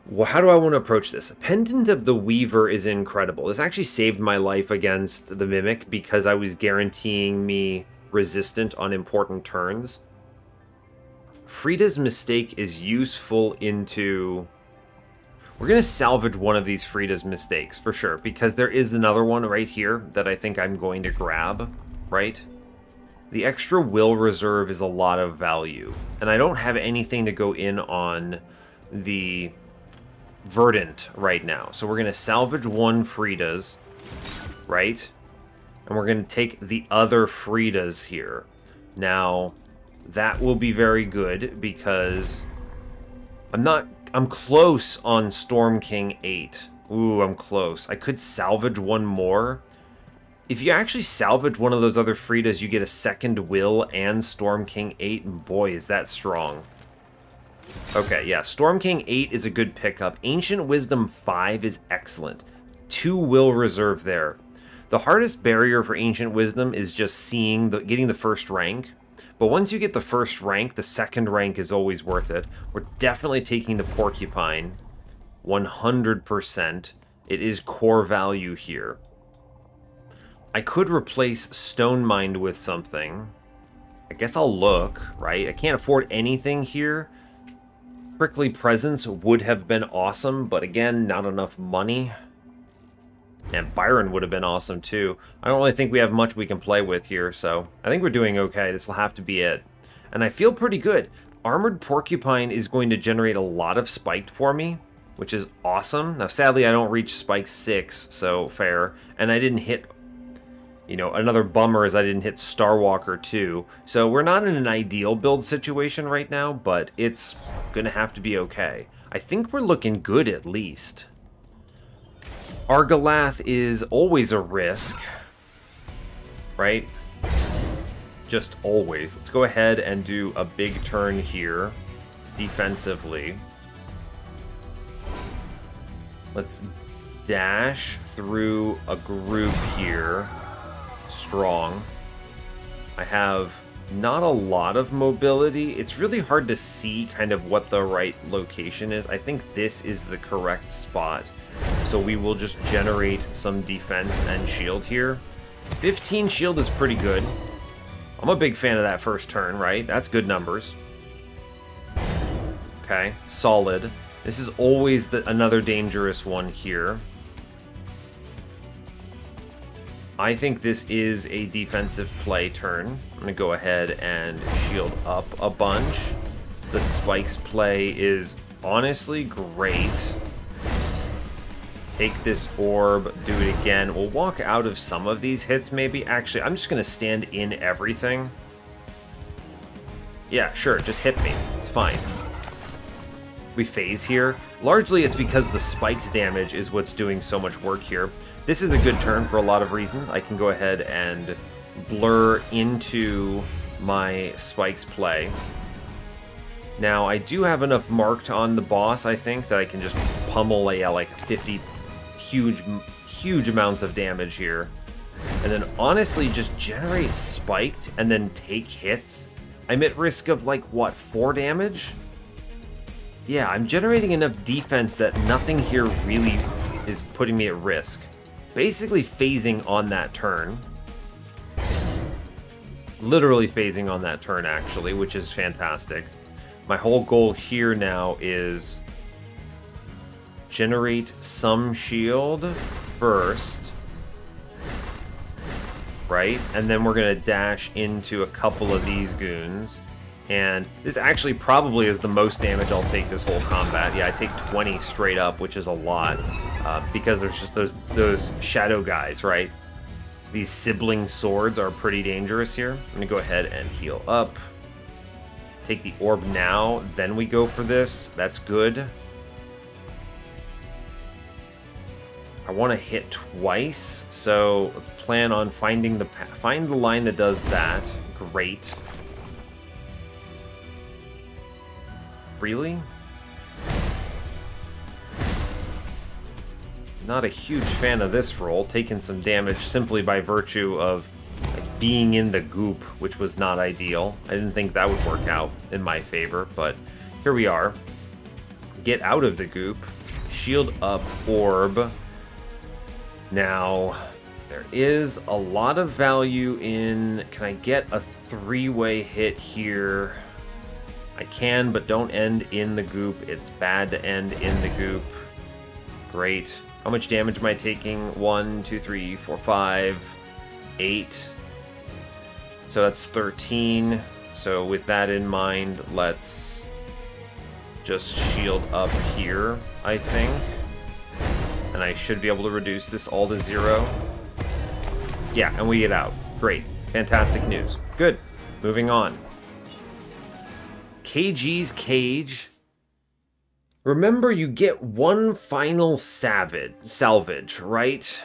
Well, how do I want to approach this? Pendant of the Weaver is incredible. This actually saved my life against the Mimic because I was guaranteeing me resistant on important turns. Frida's Mistake is useful into... We're going to salvage one of these Frida's Mistakes, for sure, because there is another one right here that I think I'm going to grab, right? The extra will reserve is a lot of value, and I don't have anything to go in on the Verdant right now. So we're going to salvage one Frida's, right? And we're going to take the other Frida's here. Now, that will be very good because I'm close on Storm King 8. Ooh, I'm close. I could salvage one more. If you actually salvage one of those other Frida's, you get a second will and Storm King 8, and boy, is that strong. Okay, yeah, Storm King 8 is a good pickup. Ancient Wisdom 5 is excellent. 2 will reserve there. The hardest barrier for Ancient Wisdom is just getting the first rank. But once you get the first rank, the second rank is always worth it. We're definitely taking the Porcupine. 100%. It is core value here. I could replace Stone Mind with something. I guess I'll look, right? I can't afford anything here. Prickly Presence would have been awesome, but again, not enough money. And Byron would have been awesome too. I don't really think we have much we can play with here, so I think we're doing okay. This will have to be it. And I feel pretty good. Armored Porcupine is going to generate a lot of spiked for me, which is awesome. Now, sadly, I don't reach spike 6, so fair. And I didn't hit, you know, another bummer is I didn't hit Starwalker 2. So we're not in an ideal build situation right now, but it's going to have to be okay. I think we're looking good at least. Argalath is always a risk, right? Just always. Let's go ahead and do a big turn here, defensively. Let's dash through a group here, strong. I have not a lot of mobility. It's really hard to see kind of what the right location is. I think this is the correct spot. So we will just generate some defense and shield here. 15 shield is pretty good. I'm a big fan of that first turn, right? That's good numbers. Okay, solid. This is always another dangerous one here. I think this is a defensive play turn. I'm going to go ahead and shield up a bunch. The spikes play is honestly great. Take this orb, do it again. We'll walk out of some of these hits maybe. Actually, I'm just going to stand in everything. Yeah, sure, just hit me. It's fine. We phase here. Largely it's because the spiked damage is what's doing so much work here. This is a good turn for a lot of reasons. I can go ahead and blur into my spikes play. Now, I do have enough marked on the boss, I think, that I can just pummel like 50 huge amounts of damage here. And then honestly just generate spiked and then take hits. I'm at risk of like, what, 4 damage? Yeah, I'm generating enough defense that nothing here really is putting me at risk. Basically phasing on that turn. literally phasing on that turn, actually, which is fantastic. My whole goal here now is generate some shield first, right? And then we're going to dash into a couple of these goons. And this actually probably is the most damage I'll take this whole combat. Yeah, I take 20 straight up, which is a lot, because there's just those shadow guys, right? These sibling swords are pretty dangerous here. I'm gonna go ahead and heal up. Take the orb now, then we go for this. That's good. I want to hit twice, so plan on find the line that does that. Great. Really? Not a huge fan of this roll, taking some damage simply by virtue of like, being in the goop, which was not ideal. I didn't think that would work out in my favor, but here we are. Get out of the goop. Shield up orb. Now, there is a lot of value in... Can I get a three-way hit here? I can, but don't end in the goop. It's bad to end in the goop. Great. How much damage am I taking? 1, 2, 3, 4, 5, 8. So that's 13. So with that in mind, let's just shield up here, I think. And I should be able to reduce this all to 0. Yeah, and we get out. Great. Fantastic news. Good. Moving on. KG's Cage. Remember, you get one final salvage, right?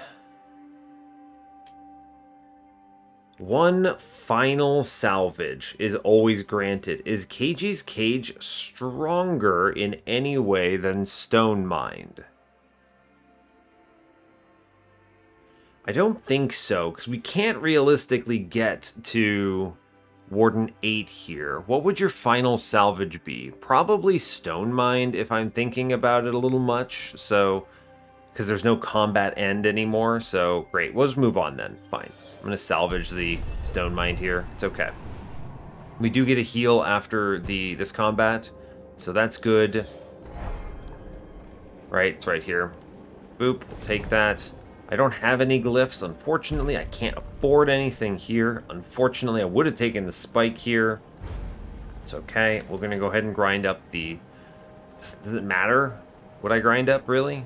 One final salvage is always granted. Is KG's Cage stronger in any way than Stone Mind? I don't think so, because we can't realistically get to Warden 8 here. What would your final salvage be? Probably Stone Mind, if I'm thinking about it a little much. So, because there's no combat end anymore. So, great. We'll just move on then. Fine. I'm going to salvage the Stone Mind here. It's okay. We do get a heal after this combat. So that's good. Right, it's right here. Boop, we'll take that. I don't have any glyphs, unfortunately. I can't afford anything here. Unfortunately, I would have taken the spike here. It's okay. We're going to go ahead and grind up the... Does it matter what I grind up, really?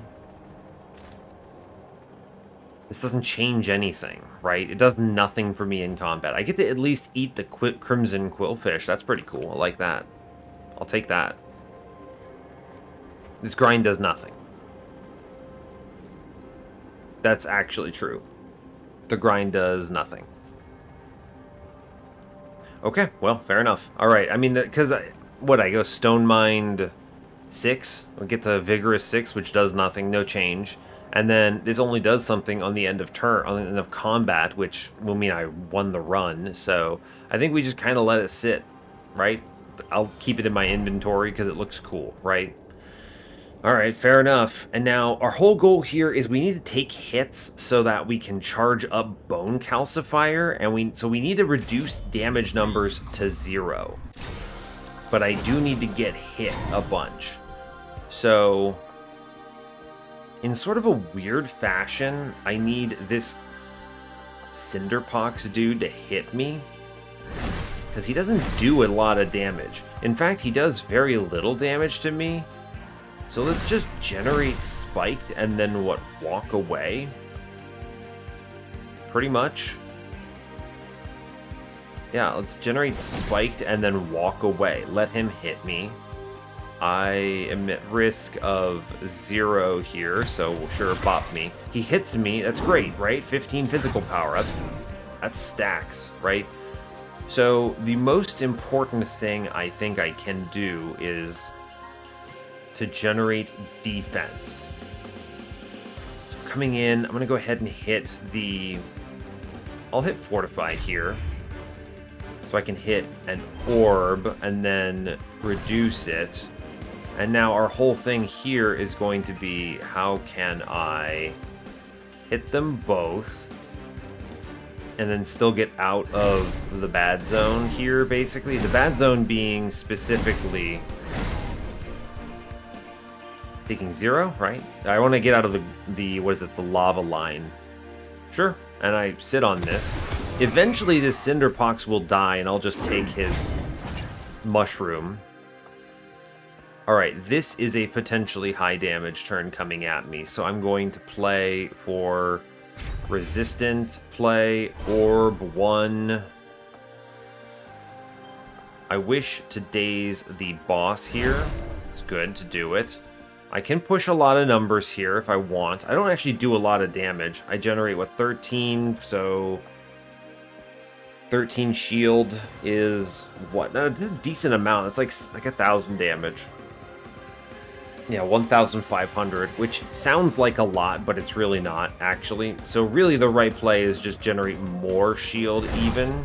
This doesn't change anything, right? It does nothing for me in combat. I get to at least eat the Crimson Quillfish. That's pretty cool. I like that. I'll take that. This grind does nothing. That's actually true. The grind does nothing. Okay, well, fair enough. All right, I mean, because I go Stone Mind 6? I'll get to Vigorous 6, which does nothing, no change. And then this only does something on the end of turn, on the end of combat, which will mean I won the run. So I think we just kind of let it sit, right? I'll keep it in my inventory because it looks cool, right? All right, fair enough. And now our whole goal here is we need to take hits so that we can charge up Bone Calcifier, and so we need to reduce damage numbers to 0. But I do need to get hit a bunch. So in sort of a weird fashion, I need this Cinderpox dude to hit me, because he doesn't do a lot of damage. In fact, he does very little damage to me. So let's just generate Spiked and then, what, walk away? Pretty much. Yeah, let's generate Spiked and then walk away. Let him hit me. I am at risk of 0 here, so sure, bop me. He hits me, that's great, right? 15 physical power, that's stacks, right? So the most important thing I think I can do is to generate defense. So coming in, I'm going to go ahead and hit I'll hit Fortify here. So I can hit an orb and then reduce it. And now our whole thing here is going to be, how can I hit them both and then still get out of the bad zone here, basically. The bad zone being specifically taking 0, right? I want to get out of the what is it, the lava line. Sure, and I sit on this. Eventually this Cinderpox will die, and I'll just take his mushroom. Alright, this is a potentially high damage turn coming at me, so I'm going to play for resistant, play orb 1. I wish to daze the boss here. It's good to do it. I can push a lot of numbers here if I want. I don't actually do a lot of damage. I generate, what, 13, so 13 shield is, what, a decent amount. It's like 1,000 damage. Yeah, 1,500, which sounds like a lot, but it's really not, actually. So really the right play is just generate more shield even.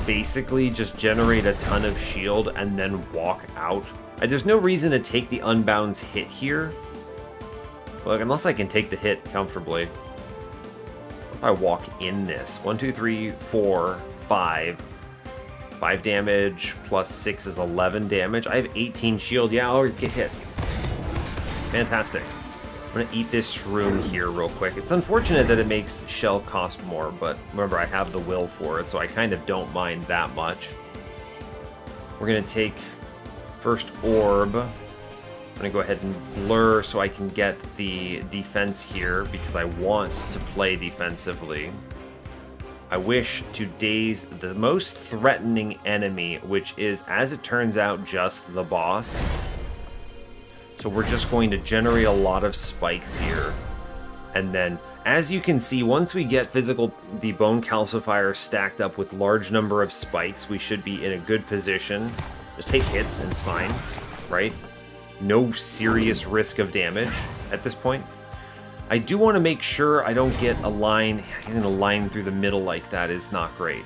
Basically, just generate a ton of shield and then walk out. There's no reason to take the Unbound's hit here. Look, unless I can take the hit comfortably. What if I walk in this? 1, 2, 3, 4, 5. 5 damage plus 6 is 11 damage. I have 18 shield. Yeah, I'll get hit. Fantastic. I'm going to eat this shroom here real quick. It's unfortunate that it makes shell cost more, but remember, I have the will for it, so I kind of don't mind that much. We're going to take first orb. I'm going to go ahead and blur so I can get the defense here because I want to play defensively. I wish to daze the most threatening enemy, which is, as it turns out, just the boss. So we're just going to generate a lot of spikes here. And then, as you can see, once we get the bone calcifier stacked up with large number of spikes, we should be in a good position. Just take hits and it's fine, right? No serious risk of damage at this point. I do want to make sure I don't get a line. Getting a line through the middle like that is not great.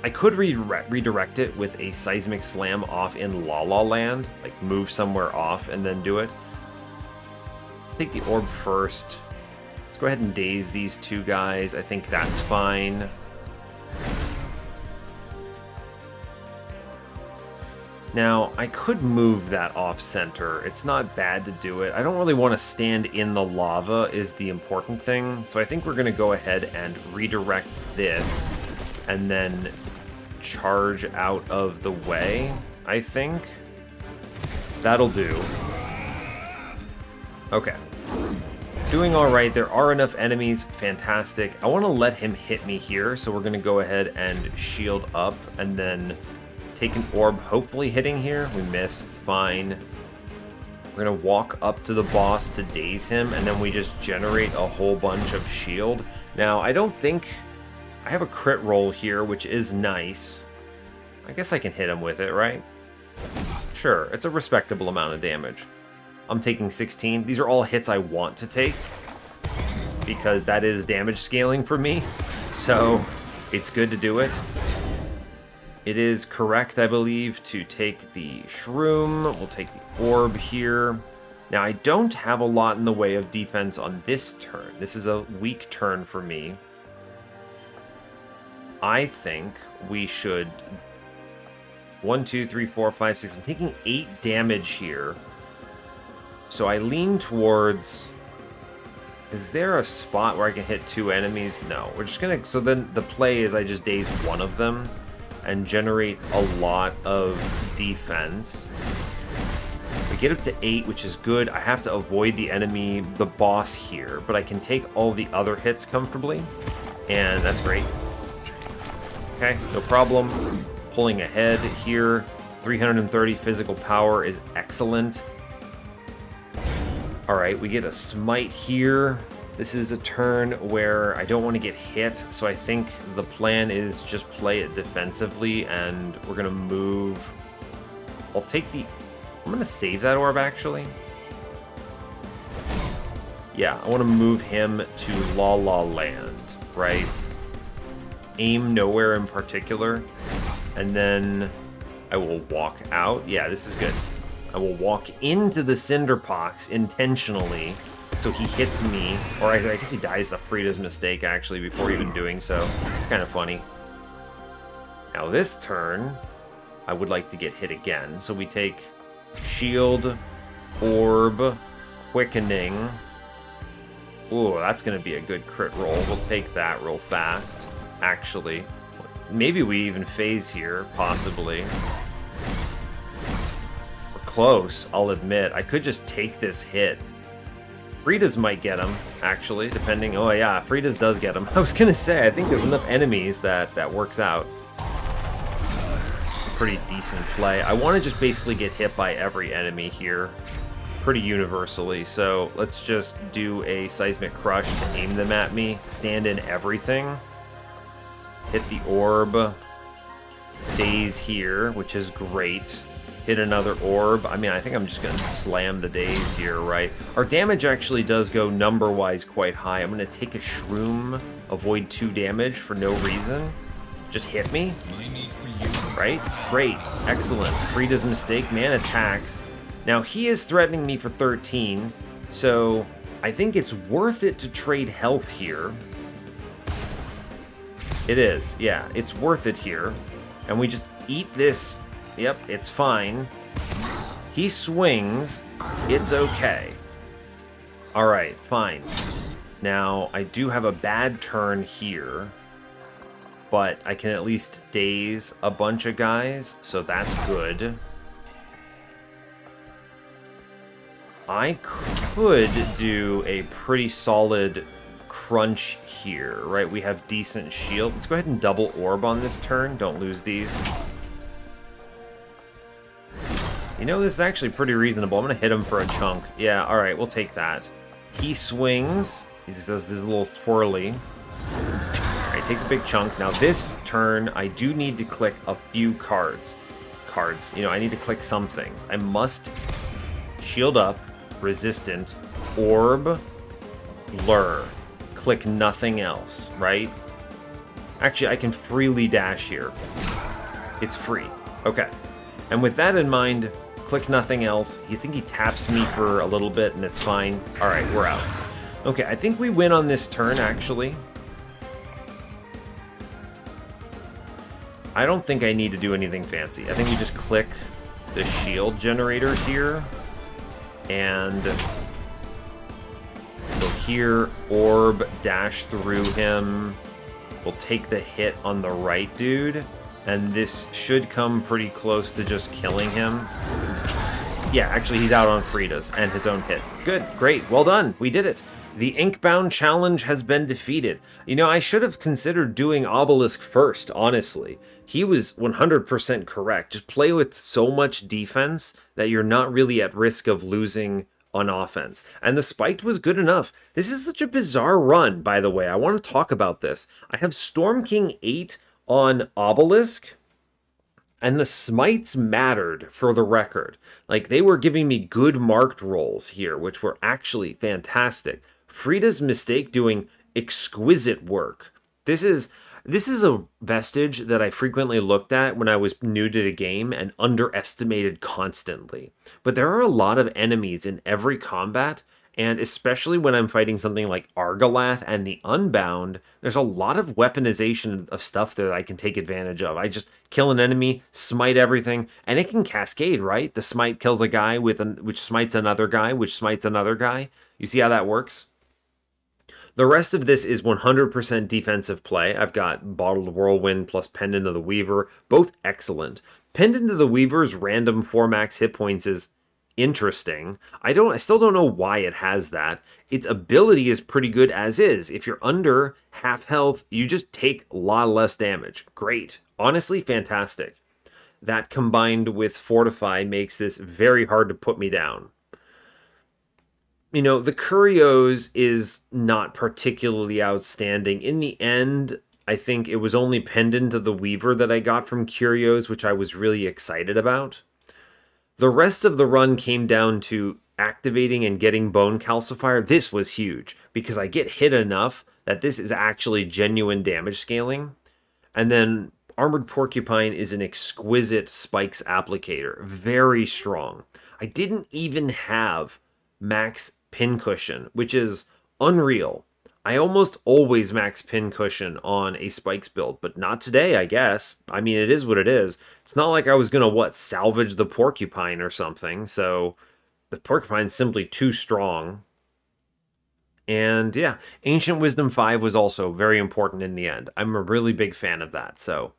I could redirect it with a seismic slam off in La La Land, like move somewhere off and then do it. Let's take the orb first. Let's go ahead and daze these two guys. I think that's fine. Now, I could move that off-center. It's not bad to do it. I don't really want to stand in the lava is the important thing. So I think we're going to go ahead and redirect this and then charge out of the way, I think. That'll do. Okay. Doing all right. There are enough enemies. Fantastic. I want to let him hit me here, so we're going to go ahead and shield up and then take an orb, hopefully hitting here. We miss, it's fine. We're gonna walk up to the boss to daze him, and then we just generate a whole bunch of shield. Now, I don't think... I have a crit roll here, which is nice. I guess I can hit him with it, right? Sure, it's a respectable amount of damage. I'm taking 16. These are all hits I want to take, because that is damage scaling for me, so it's good to do it. It is correct, I believe, to take the shroom. We'll take the orb here. Now, I don't have a lot in the way of defense on this turn. This is a weak turn for me. I think we should... 1, 2, 3, 4, 5, 6. I'm taking 8 damage here. So I lean towards... Is there a spot where I can hit 2 enemies? No. We're just gonna... So then the play is I just daze one of them and generate a lot of defense. We get up to 8, which is good. I have to avoid the enemy, the boss here, but I can take all the other hits comfortably, and that's great. Okay, no problem. Pulling ahead here. 330 physical power is excellent. Alright, we get a smite here. This is a turn where I don't want to get hit, so I think the plan is just play it defensively, and we're going to move... I'll take the... I'm going to save that orb, actually. Yeah, I want to move him to La La Land, right? Aim nowhere in particular, and then I will walk out. Yeah, this is good. I will walk into the Cinderpox intentionally so he hits me, or I guess he dies to Frida's mistake, actually, before even doing so. It's kind of funny. Now this turn, I would like to get hit again, so we take Shield, Orb, Quickening. Ooh, that's going to be a good crit roll. We'll take that real fast, actually. Maybe we even phase here, possibly. We're close, I'll admit. I could just take this hit. Frida's might get him, actually, depending... Oh, yeah, Frida's does get him. I was going to say, I think there's enough enemies that works out. Pretty decent play. I want to just basically get hit by every enemy here, pretty universally. So let's just do a Seismic Crush to aim them at me. Stand in everything. Hit the orb. Daze here, which is great. Hit another orb. I mean, I think I'm just going to slam the daze here, right? Our damage actually does go number-wise quite high. I'm going to take a Shroom, avoid 2 damage for no reason. Just hit me. Right? Great. Excellent. Frida's mistake. Man attacks. Now, he is threatening me for 13, so I think it's worth it to trade health here. It is. Yeah, it's worth it here. And we just eat this. Yep, it's fine. He swings. It's okay. Alright, fine. Now, I do have a bad turn here, but I can at least daze a bunch of guys, so that's good. I could do a pretty solid crunch here, right? We have decent shield. Let's go ahead and double orb on this turn. Don't lose these. You know, this is actually pretty reasonable. I'm going to hit him for a chunk. Yeah, alright, we'll take that. He swings. He just does this little twirly. Alright, takes a big chunk. Now this turn, I do need to click a few cards. You know, I need to click some things. I must shield up, resistant, orb, lure. Click nothing else, right? Actually, I can freely dash here. It's free. Okay. And with that in mind, click nothing else. You think he taps me for a little bit and it's fine. Alright, we're out. Okay, I think we win on this turn, actually. I don't think I need to do anything fancy. I think we just click the shield generator here. And go here, orb, dash through him. We'll take the hit on the right dude. And this should come pretty close to just killing him. Yeah, actually he's out on Frida's and his own hit. Good, great, well done, we did it. The Inkbound challenge has been defeated. You know, I should have considered doing Obelisk first, honestly. He was 100% correct. Just play with so much defense that you're not really at risk of losing on offense. And the spiked was good enough. This is such a bizarre run, by the way. I want to talk about this. I have Storm King 8 on Obelisk, and the smites mattered for the record. Like, they were giving me good marked rolls here, which were actually fantastic. Frida's mistake doing exquisite work. This is a vestige that I frequently looked at when I was new to the game and underestimated constantly. But there are a lot of enemies in every combat, and especially when I'm fighting something like Argalath and the Unbound, there's a lot of weaponization of stuff that I can take advantage of. I just kill an enemy, smite everything, and it can cascade, right? The smite kills a guy which smites another guy, which smites another guy. You see how that works? The rest of this is 100% defensive play. I've got Bottled Whirlwind plus Pendant of the Weaver, both excellent. Pendant of the Weaver's random 4 max hit points is interesting. I still don't know why it has that. Its ability is pretty good as is. If you're under half health, you just take a lot less damage. Great. Honestly, fantastic. That combined with Fortify makes this very hard to put me down. You know, the Curios is not particularly outstanding. In the end, I think it was only Pendant of the Weaver that I got from Curios, which I was really excited about. The rest of the run came down to activating and getting Bone Calcifier. This was huge, because I get hit enough that this is actually genuine damage scaling. And then Armored Porcupine is an exquisite spikes applicator. Very strong. I didn't even have max pincushion, which is unreal. I almost always max pincushion on a spikes build, but not today, I guess. I mean, it is what it is. It's not like I was gonna, what, salvage the porcupine or something, so the porcupine's simply too strong. And yeah, Ancient Wisdom 5 was also very important in the end. I'm a really big fan of that, so.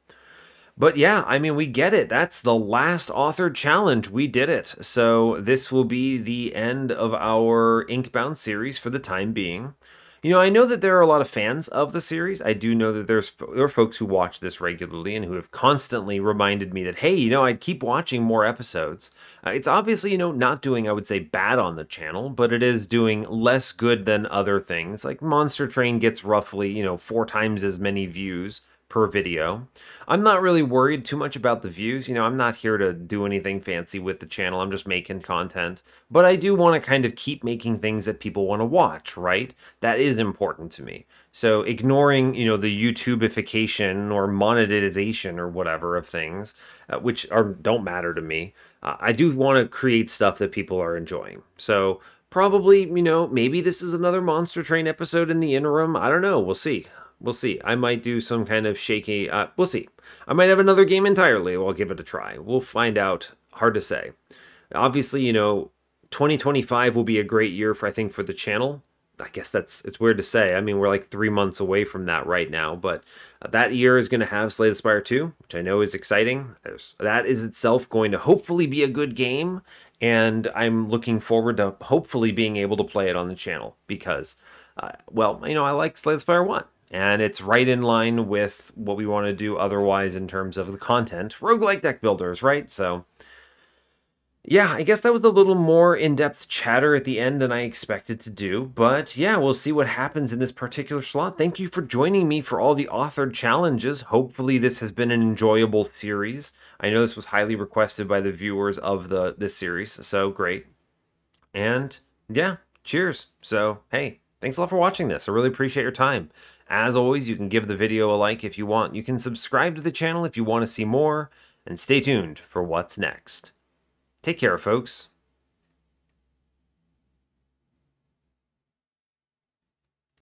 But yeah, I mean, we get it. That's the last authored challenge. We did it. So this will be the end of our Inkbound series for the time being. You know, I know that there are a lot of fans of the series. I do know that there are folks who watch this regularly and who have constantly reminded me that, hey, you know, I'd keep watching more episodes. It's obviously, you know, not doing, I would say, bad on the channel, but it is doing less good than other things. Like Monster Train gets roughly, you know, 4 times as many views per video. I'm not really worried too much about the views. You know, I'm not here to do anything fancy with the channel. I'm just making content. But I do want to kind of keep making things that people want to watch, right? That is important to me. So ignoring, you know, the YouTubeification or monetization or whatever of things, which don't matter to me, I do want to create stuff that people are enjoying. So probably, you know, maybe this is another Monster Train episode in the interim. I don't know. We'll see. We'll see. I might do some kind of shaky... we'll see. I might have another game entirely. We'll give it a try. We'll find out. Hard to say. Obviously, you know, 2025 will be a great year, I think, for the channel. I guess it's weird to say. I mean, we're like 3 months away from that right now. But that year is going to have Slay the Spire 2, which I know is exciting. That is itself going to hopefully be a good game. And I'm looking forward to hopefully being able to play it on the channel. Because, well, you know, I like Slay the Spire 1. And it's right in line with what we want to do otherwise in terms of the content. Roguelike deck builders, right? So, yeah, I guess that was a little more in-depth chatter at the end than I expected to do. But yeah, we'll see what happens in this particular slot. Thank you for joining me for all the authored challenges. Hopefully this has been an enjoyable series. I know this was highly requested by the viewers of this series, so great. And yeah, cheers. So, hey, thanks a lot for watching this. I really appreciate your time. As always, you can give the video a like if you want. You can subscribe to the channel if you want to see more. And stay tuned for what's next. Take care, folks.